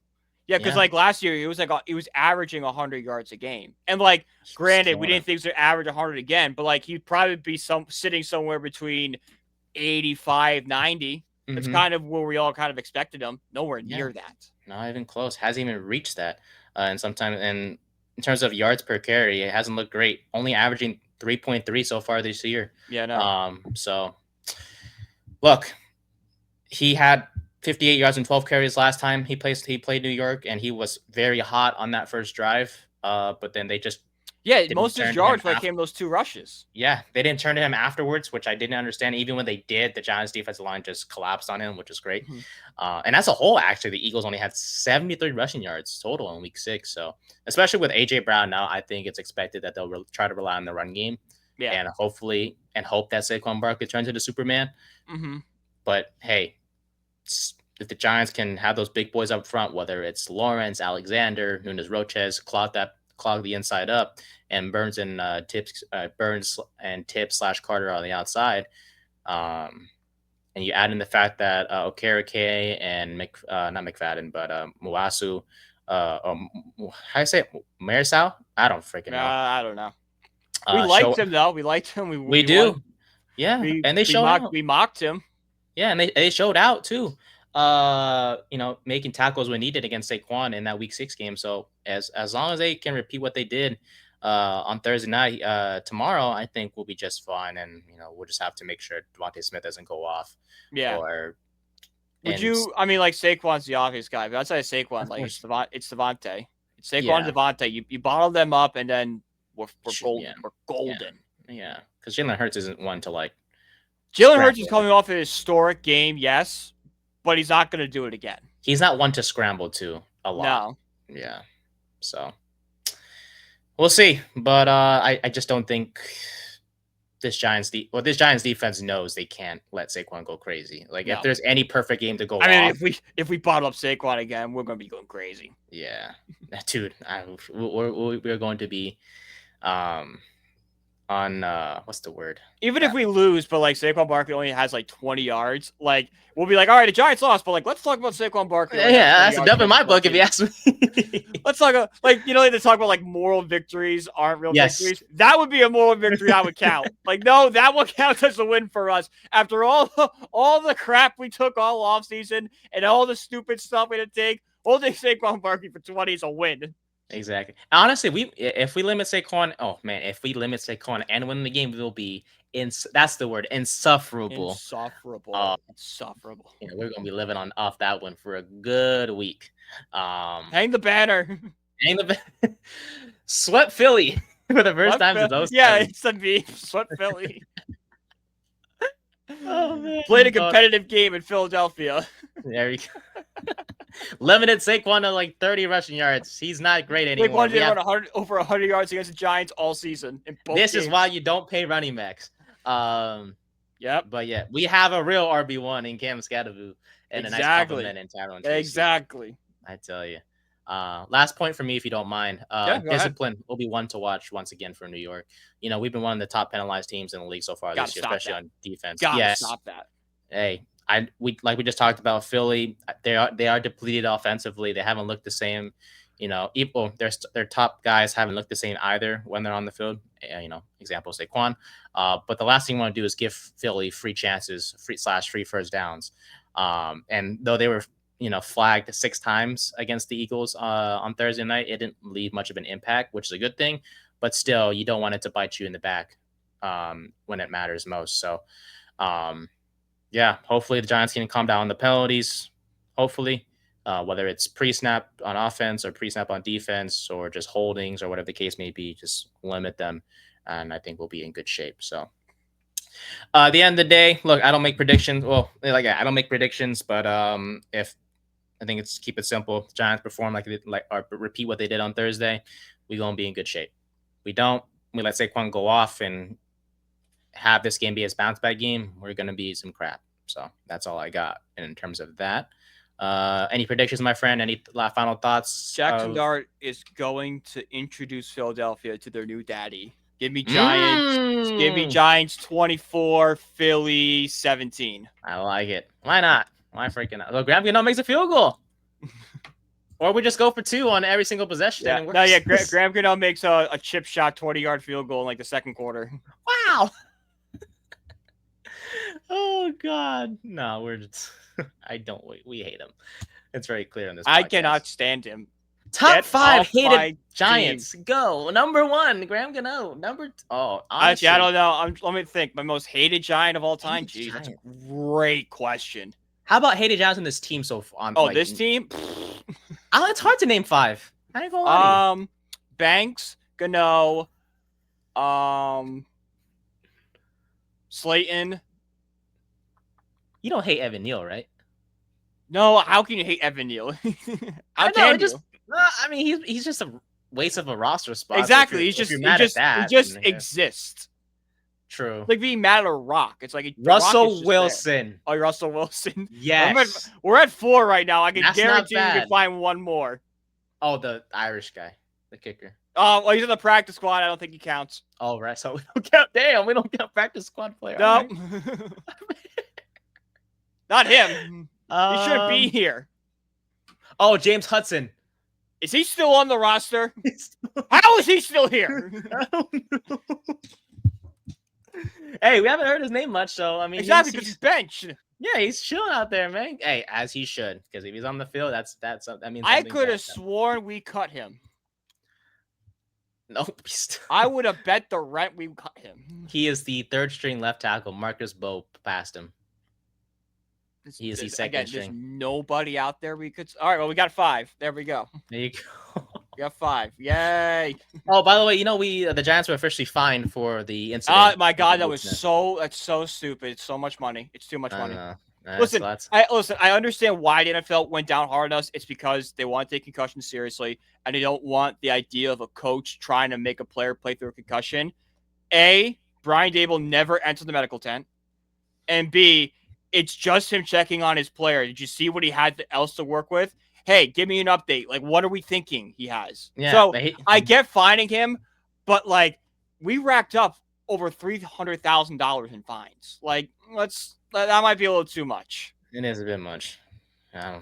Yeah, because yeah, like last year, he was averaging 100 yards a game, and like, he was granted, we killing didn't him. think he was average 100 again, but like he'd probably be sitting somewhere between 85, 90. That's Hmm. kind of where we all kind of expected him. Nowhere Yeah, near that. not even close. Hasn't even reached that. And sometimes, and in terms of yards per carry, it hasn't looked great. Only averaging 3.3 so far this year. Yeah, no. So look, he had 58 yards and 12 carries last time he played New York, and he was very hot on that first drive. But then they just Yeah, didn't most of his turn to him yards like came those two rushes. yeah, they didn't turn to him afterwards, which I didn't understand. Even when they did, the Giants' defensive line just collapsed on him, which is great. Mhm. And as a whole, actually, the Eagles only had 73 rushing yards total in Week 6. So, especially with AJ Brown now, I think it's expected that they'll try to rely on the run game, Yeah. and hopefully, and hope that Saquon Barkley turns into Superman. Mm-hmm. But hey, if the Giants can have those big boys up front, whether it's Lawrence, Alexander, Nunez, Roches, clog the inside up, and Burns and Tips slash Carter on the outside. And you add in the fact that Okereke and not McFadden, but Muasu, how do you say it? Marisal? I don't freaking know. I don't know. We liked Show him though. We liked him. we We wanted do, yeah, we and they we showed mocked out. we mocked him. Yeah, and they showed out too. making tackles when needed against Saquon in that Week 6 game. So as long as they can repeat what they did on Thursday night, tomorrow, I think we'll be just fine. And we'll just have to make sure Devontae Smith doesn't go off, Yeah. or Would and you? I mean, like Saquon's the obvious guy, but outside of Saquon, of like it's course, Devontae. It's Saquon, yeah, Devontae. You bottle them up, and then we're yeah, golden. We're yeah, golden. yeah. Because Jalen Hurts isn't one to like Jalen Hurts is scramble. coming off a historic game, yes, but he's not going to do it again. He's not one to scramble to a lot. No. Yeah. So we'll see. But I just don't think this Giants defense knows they can't let Saquon go crazy. Like if No. there's any perfect game to go I mean, off, if we bottle up Saquon again, we're going to be going crazy. yeah, dude, we're going to be um on what's the word? Even if Crap. we lose, but like Saquon Barkley only has like 20 yards, like we'll be like, all right, the Giants lost, but like let's talk about Saquon Barkley only had Yeah, 20 that's a yards dub in against my the book if you team. ask me. Let's talk about, like, they talk about like moral victories aren't real Yes, victories. That would be a moral victory that would count. Like, no, that would count as a win for us. After all the crap we took all offseason and all the stupid stuff we had to take, holding Saquon Barkley for 20 is a win. exactly. Honestly, if we limit Saquon, oh man, if we limit Saquon and win the game, we'll be that's the word, insufferable. Insufferable. Insufferable. We're gonna be living on off that one for a good week. Hang the banner. Hang the sweat Philly for the first time since Yeah, 07. it's the beef. Sweat Philly. Oh man, Played a competitive game in Philadelphia. there we go. Limited Saquon to like 30 rushing yards. He's not great anymore. Saquon did run over 100 yards against the Giants all season in both This games. is why you don't pay running backs. Yep. But yeah, we have a real RB1 in Cam Scadaboo and a nice compliment in Tyrone Tracy. Exactly. I tell you. Last point for me, if you don't mind. Discipline will be one to watch once again for New York. We've been one of the top penalized teams in the league so far this year, especially on defense. Gotta stop that. Hey, we just talked about Philly. They are depleted offensively. They haven't looked the same. Their top guys haven't looked the same either when they're on the field. Example Saquon. But the last thing you want to do is give Philly free chances, free first downs. And though they were flagged 6 times against the Eagles on Thursday night, it didn't leave much of an impact, which is a good thing. But still, you don't want it to bite you in the back when it matters most. So, hopefully the Giants can calm down on the penalties. Hopefully, whether it's pre-snap on offense or pre-snap on defense or just holdings or whatever the case may be, just limit them. And I think we'll be in good shape. So, at the end of the day, look, I don't make predictions. Well, I don't make predictions, but if I think it's keep it simple. The Giants perform or repeat what they did on Thursday, we're gonna be in good shape. We don't. We let Saquon go off and have this game be his bounce back game. We're gonna be some crap. So that's all I got in terms of that. Any predictions, my friend? Any final thoughts? Jaxson Dart is going to introduce Philadelphia to their new daddy. Give me Giants. Give me Giants 24, Philly 17. I like it. Why not? Why freaking not? Look, Graham Gano makes a field goal. Or we just go for 2 on every single possession. Yeah. Graham Gano makes a chip shot 20-yard field goal in like the second quarter. Wow. Oh God. No, we're just we hate him. It's very clear in this podcast. I cannot stand him. Top 5 hated Giants. Team. Go. Number 1, Graham Gano. Honestly, I don't know. Let me think. My most hated Giant of all time. Jeez, that's a great question. How about hated Giants in this team so far? This team? It's hard to name 5. I ain't gonna lie to you. Banks, Gano, Slayton. You don't hate Evan Neal, right? No, how can you hate Evan Neal? I mean, he's just a waste of a roster spot. Exactly. He just exists. True. Like being mad at a rock. It's like Russell Wilson. Oh, Russell Wilson. Yes. We're at 4 right now. I can guarantee you can find one more. Oh, the Irish guy, the kicker. Oh, well, he's in the practice squad. I don't think he counts. Oh, right. So we don't count. Damn, we don't count practice squad player. No. Right. Not him. He shouldn't be here. Oh, James Hudson. Is he still on the roster? How is he still here? I don't know. Hey, we haven't heard his name much, so I mean, exactly because he's benched. Yeah, he's chilling out there, man. Hey, as he should, because if he's on the field, that means I something's could going have down. sworn we cut him. Nope. I would have bet the rent we cut him. He is the third string left tackle. Marcus Bowe passed him. He is the second Again, there's string. nobody out there we could. All right, well, we got 5. There we go. There you go. We got 5. Yay! Oh, by the way, we the Giants were officially fined for the Oh incident. my With the God, Business. that's so stupid. It's so much money. It's too much I don't money. know. Listen, That's I understand why the NFL went down hard on us. It's because they want to take concussions seriously, and they don't want the idea of a coach trying to make a player play through a concussion. A, Brian Dable never entered the medical tent, and B, it's just him checking on his player. Did you see what he had else to work with? Hey, give me an update. Like, what are we thinking he has? yeah. So I get finding him, but like, we racked up over $300,000 in fines. Like, that might be a little too much. It is a bit much. I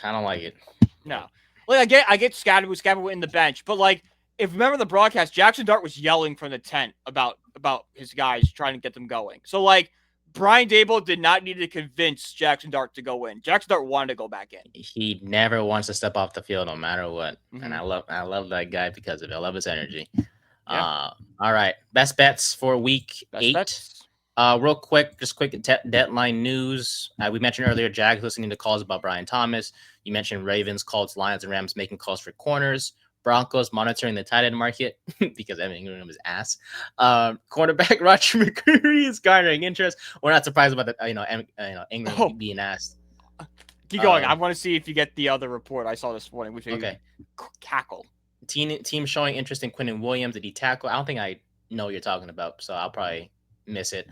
don't like it. No, like I get Scatterwood in the bench, but like, if you remember the broadcast, Jaxson Dart was yelling from the tent about his guys trying to get them going. So like, Brian Dable did not need to convince Jaxson Dart to go in. Jaxson Dart wanted to go back in. He never wants to step off the field, no matter what. Mhm. And I love that guy because of it. I love his energy. Yeah. All right, best bets for week Best 8. bets. Real quick, just quick deadline news. We mentioned earlier, Jags listening to calls about Brian Thomas. You mentioned Ravens, Colts, Lions, and Rams making calls for corners. Broncos monitoring the tight end market because Evan Ingram is ass. Cornerback Roger McCreary is garnering interest. We're not surprised about the Ingram being asked. Keep going. I want to see if you get the other report I saw this morning, which okay. Cackle. Team showing interest in Quinnen Williams, the D tackle. I don't think I know what you're talking about, so I'll probably miss it.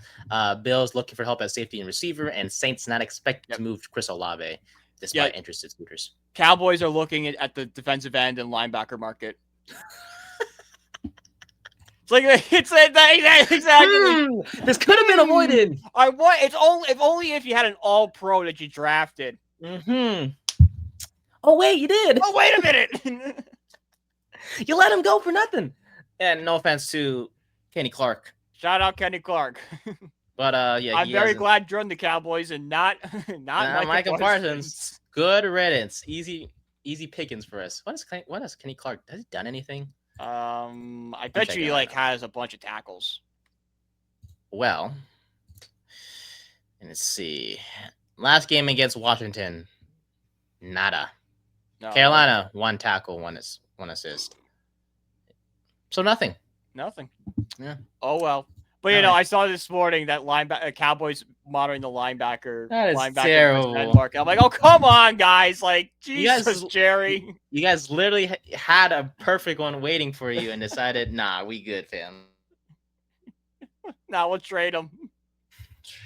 Bills looking for help at safety and receiver, and Saints not expected to move Chris Olave despite interested suitors. Cowboys are looking at the defensive end and linebacker market. It's exactly. This could have been avoided. If only if you had an all pro that you drafted. Oh wait, you did. Oh wait a minute. You let him go for nothing. And no offense to Kenny Clark. Shout out Kenny Clark. But yeah, I'm very glad you're in the Cowboys and not Michael Parsons. Good riddance. Easy pickings for us. What is Kenny Clark? Has he done anything? I bet you he has a bunch of tackles. Well, let's see. Last game against Washington, nada. No, Carolina, 1 tackle, 1 assist. So nothing. Nothing. Yeah. Oh well. But I saw this morning that Cowboys monitoring the linebacker. That is linebacker terrible. Market. I'm like, oh come on, guys! Like, Jesus, Jerry. You guys literally had a perfect one waiting for you and decided, nah, we good, fam. Now we'll trade him.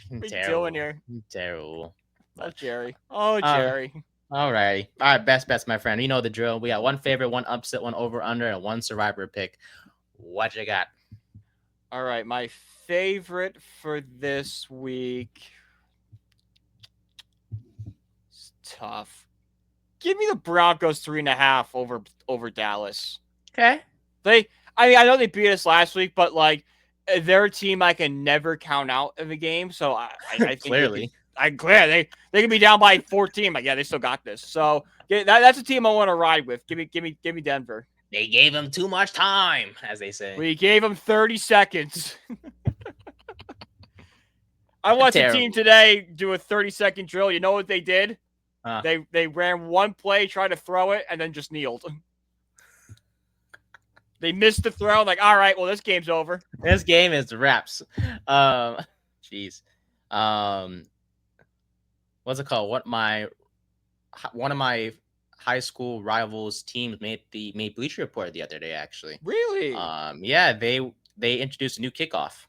What are you doing here? Terrible. Oh, Jerry. Oh, Jerry. All right. All right. Best bets, my friend. You know the drill. We got 1 favorite, 1 upset, 1 over under, and 1 survivor pick. What you got? All right. My favorite for this week. It's tough. Give me the Broncos 3.5 over Dallas. Okay. I know they beat us last week, but like they're a team I can never count out of a game. So I think clearly. They can be down by 14, but yeah, they still got this. So that's a team I want to ride with. Give me Denver. They gave him too much time, as they say. We gave him 30 seconds. I watched a team today do a 30-second drill. You know what they did? They ran 1 play, tried to throw it, and then just kneeled. They missed the throw. Like, all right, well, this game's over. This game is wraps. Jeez. What's it called? One of my high school rivals teams made Bleacher Report the other day, actually. Really? Yeah, they introduced a new kickoff.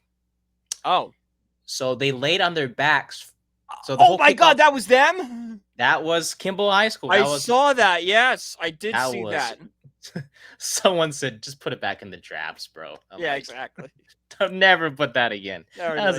Oh. So they laid on their backs. So oh my God, that was them? That was Kimball High School. I saw that. Yes, I did see that. Someone said, just put it back in the drafts, bro. Exactly. I'll never put that again. That was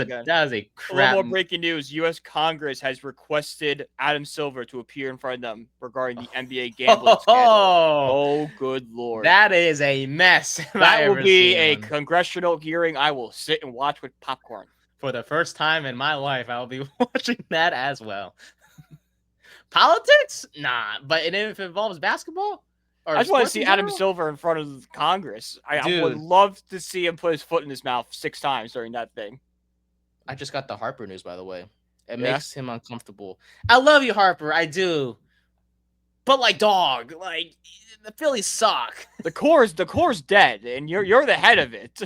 a crap. A little more breaking news. U.S. Congress has requested Adam Silver to appear in front of them regarding the NBA gambling scandal. Oh, good Lord. That is a mess. That will be a congressional hearing I will sit and watch with popcorn. For the first time in my life, I'll be watching that as well. Politics? Nah. But if it involves basketball I or just want to sports see in Adam general, Silver in front of Congress. I would dude, love to see him put his foot in his mouth 6 times during that thing. I just got the Harper news, by the way. It Yeah. makes him uncomfortable. I love you, Harper. I do. But like, dog, like the Phillies suck. The core's dead, and you're the head of it.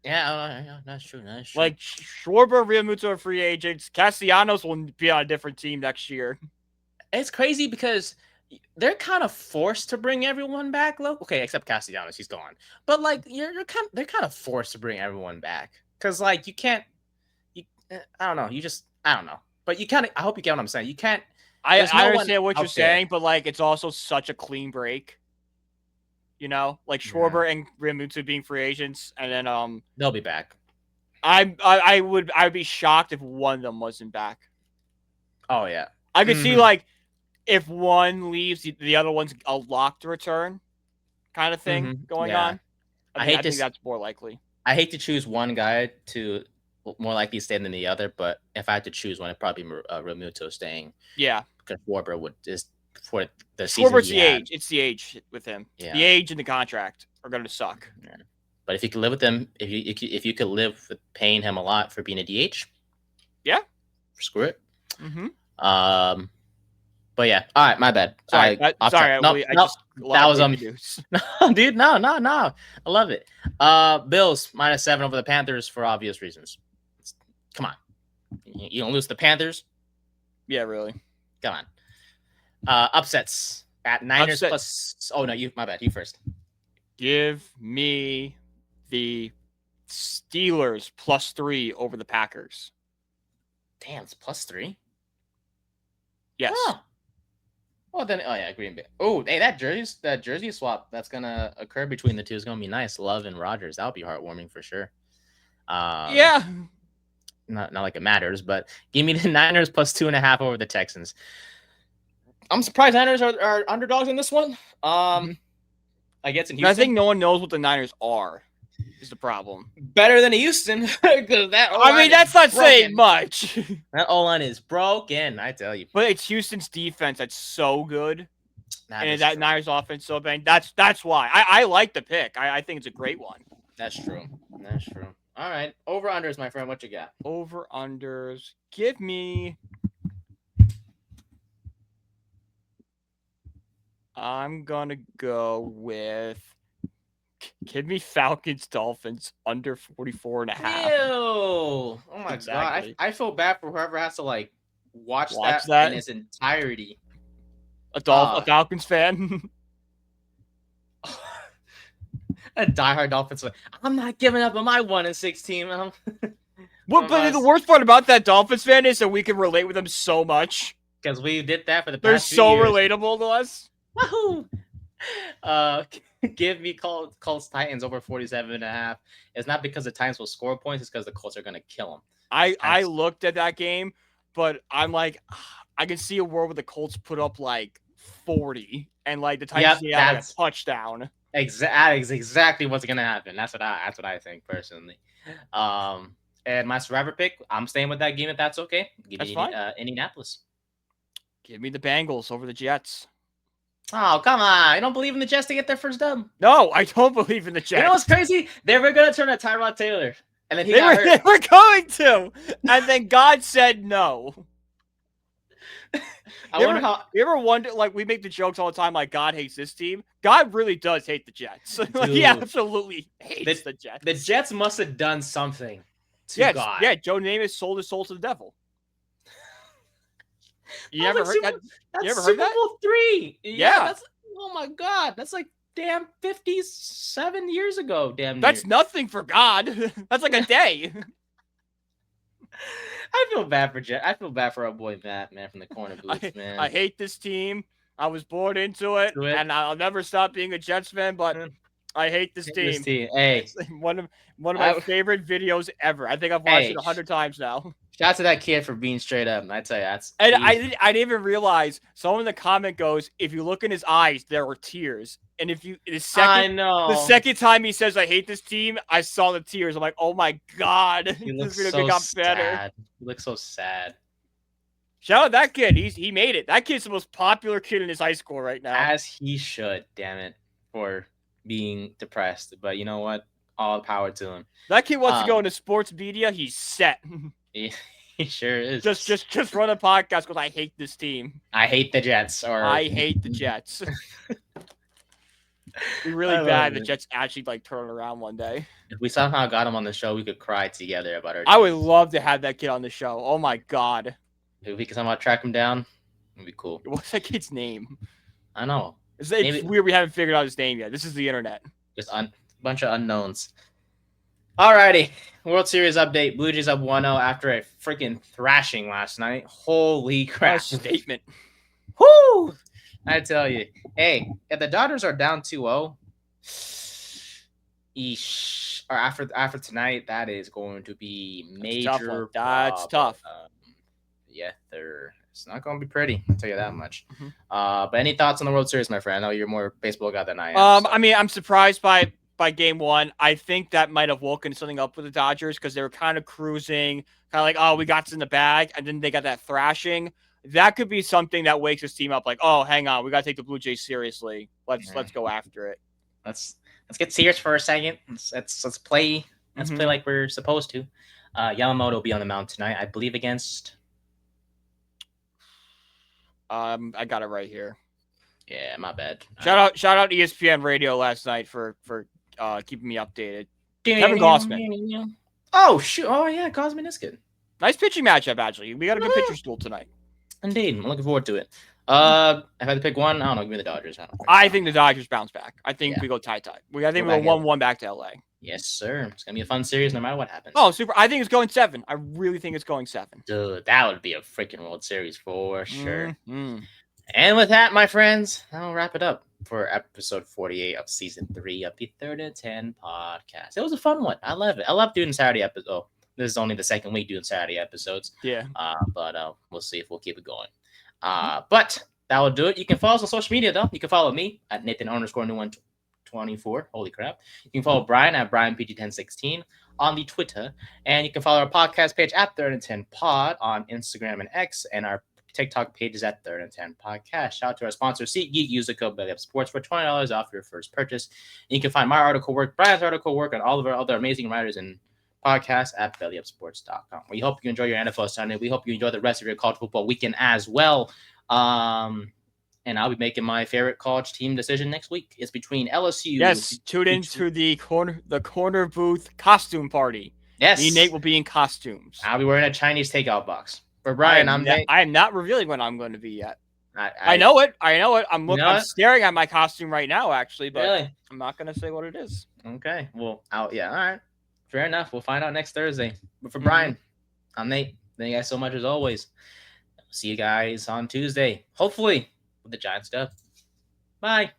Yeah, that's true. That's true. Like Schwarber, Realmuto are free agents. Castellanos will be on a different team next year. It's crazy because they're kind of forced to bring everyone back. Okay, except Castellanos, he's gone. But like, they're kind of forced to bring everyone back because like you can't. I don't know. I don't know. But you kind of. I hope you get what I'm saying. You can't. There's I no one understand what you're out there. saying, but like it's also such a clean break. Like Yeah, Schwarber and Realmuto being free agents, and then they'll be back. I'd be shocked if one of them wasn't back. Oh yeah. I could see like if one leaves, the other one's a lock to return, kind of thing going Yeah. on. I think that's more likely. I hate to choose one guy to more likely stay than the other, but if I had to choose one, it'd probably be Realmuto staying. Yeah, because Schwarber would just for the season Schwarber's he the had. age. It's the age with him. Yeah. The age and the contract are going to suck. Yeah. But if you could live with him, if you could live with paying him a lot for being a DH, yeah, screw it. Mm-hmm. But yeah, all right, my bad. Sorry, I just that was news. No, dude, no, I love it. Bills -7 over the Panthers for obvious reasons. Come on, you don't lose the Panthers. Yeah, really. Come on. Upsets at Niners plus. Oh no, my bad. You first. Give me the Steelers +3 over the Packers. Damn, it's +3. Yes. Oh. Well then, oh yeah, Green Bay. Oh, hey, that jersey swap that's gonna occur between the two is gonna be nice. Love and Rodgers, that'll be heartwarming for sure. Yeah. Not like it matters, but give me the Niners +2.5 over the Texans. I'm surprised Niners are underdogs in this one. I guess in Houston. I think no one knows what the Niners are. Is the problem better than Houston? Because that I mean, that's not saying much. That O-line is broken, I tell you. But it's Houston's defense that's so good, and that true. Niners offense so bad. That's why I like the pick. I think it's a great one. That's true. That's true. All right, over unders, my friend. What you got? Over unders. Give me. I'm gonna go with. Give me Falcons Dolphins under 44.5. Ew! Oh my god! I feel bad for whoever has to like watch that in its entirety. A Falcons fan. A diehard Dolphins fan. I'm not giving up on my 1-6 team. But the worst part about that Dolphins fan is that we can relate with them so much. Because we did that for the past few years. They're so relatable to us. Woohoo! Give me Colts Titans over 47.5. It's not because the Titans will score points, it's because the Colts are going to kill them. I looked at that game, but I'm like, I can see a world where the Colts put up like 40 and like the Titans have like a touchdown. That is exactly what's going to happen. That's what I think personally. And my survivor pick, I'm staying with that game if that's okay. Give me Indianapolis. Give me the Bengals over the Jets. Oh, come on. You don't believe in the Jets to get their first dub? No, I don't believe in the Jets. You know what's crazy? They were going to turn to Tyrod Taylor. And then they were going to. And then God said no. You ever wonder, like, we make the jokes all the time, like, God hates this team. God really does hate the Jets. Like, he absolutely hates the Jets. The Jets must have done something to God. Yeah, Joe Namath sold his soul to the devil. You ever heard that? You ever heard that? Super Bowl 3. Yeah. That's, oh my God. That's like damn 57 years ago. Damn. That's nothing for God. That's like a day. I feel bad for Jet. I feel bad for our boy Matt, man, from the corner booth, man. I hate this team. I was born into it, and I'll never stop being a Jets fan. But I hate this This team. team. Hey, It's like one of my I, favorite videos ever. I think I've watched it hey, 100 times now. shout out to that kid for being straight up. I tell you, that's And he's. I didn't even realize someone in the comment goes, if you look in his eyes, there were tears. And if you I the know. second time he says I hate this team, I saw the tears. I'm like, oh my god, He this looks video game so got better. sad. He looks so sad. Shout out that kid. He made it. That kid's the most popular kid in his high school right now. As he should, damn it, for being depressed. But you know what? All power to him. That kid wants to go Um, into sports media. He's set. he, he sure is. just run a podcast because I hate this team. I hate the Jets. Or I hate the Jets. Be really I love bad if the it. Jets actually like turn around one day. If we somehow got him on the show, we could cry together about our I would teams. love to have that kid on the show. Oh my god. If we could somehow track him down, it'd be cool. What's that kid's name? I know. It's Maybe weird we haven't figured out his name yet. This is the internet. just a bunch of unknowns. Alrighty, World Series update. Blue Jays up 1-0 after a freaking thrashing last night. Holy What a crap. statement. Whoo! I tell you. Hey, if the Dodgers are down 2-0, eesh, or after tonight, that is going to be major. That's tough. Yeah, it's not going to be pretty. I'll tell you that much. But any thoughts on the World Series, my friend? I know you're more baseball guy than I am. So. I mean, I'm surprised by game one. I think that might have woken something up with the Dodgers because they were kind of cruising, kind of like, oh, we got this in the bag, and then they got that thrashing. That could be something that wakes this team up, like, oh, hang on, we got to take the Blue Jays seriously. Let's go after it. Let's get serious for a second. Let's play. Let's play like we're supposed to. Yamamoto will be on the mound tonight, I believe, against. I got it right here. Yeah, my bad. Shout out ESPN Radio last night for keeping me updated. Kevin Gausman. Oh shoot! Oh yeah, Gausman is good. Nice pitching matchup, actually. We got a good pitcher stool tonight. Indeed, I'm looking forward to it. If I had to pick one, I don't know. Give me the Dodgers. I think the Dodgers bounce back. I think we go tie. I think we go 1-1 back to LA. Yes, sir. It's gonna be a fun series, no matter what happens. Oh, super! I think it's going 7. I really think it's going 7. Dude, that would be a freaking World Series for sure. Mm-hmm. And with that, my friends, I'll wrap it up for episode 48 of season 3 of the 3rd and 10 podcast. It was a fun one. I love it. I love doing Saturday episodes. Oh, this is only the second week doing Saturday episodes. Yeah. But we'll see if we'll keep it going. But that will do it. You can follow us on social media, though. You can follow me at Nathan_New124. Holy crap. You can follow Brian at BrianPG1016 on the Twitter. And you can follow our podcast page at 3rd and 10 Pod on Instagram and X. And our TikTok page is at 3rd and 10 Podcast. Shout out to our sponsor, SeatGeek. Use the code BellyUpSports for $20 off your first purchase. And you can find my article work, Brian's article work, and all of our other amazing writers and podcasts at BellyUpSports.com. We hope you enjoy your NFL Sunday. We hope you enjoy the rest of your college football weekend as well. And I'll be making my favorite college team decision next week. It's between LSU. Yes, tune into the corner booth costume party. Yes, me and Nate will be in costumes. I'll be wearing a Chinese takeout box. For Brian, I'm Nate. I am not revealing what I'm going to be yet. I know it. I'm staring at my costume right now, actually, but really? I'm not going to say what it is. Okay. Well, yeah. All right. Fair enough. We'll find out next Thursday. But for Brian, I'm Nate. Thank you guys so much as always. See you guys on Tuesday. Hopefully with the Giants stuff. Bye.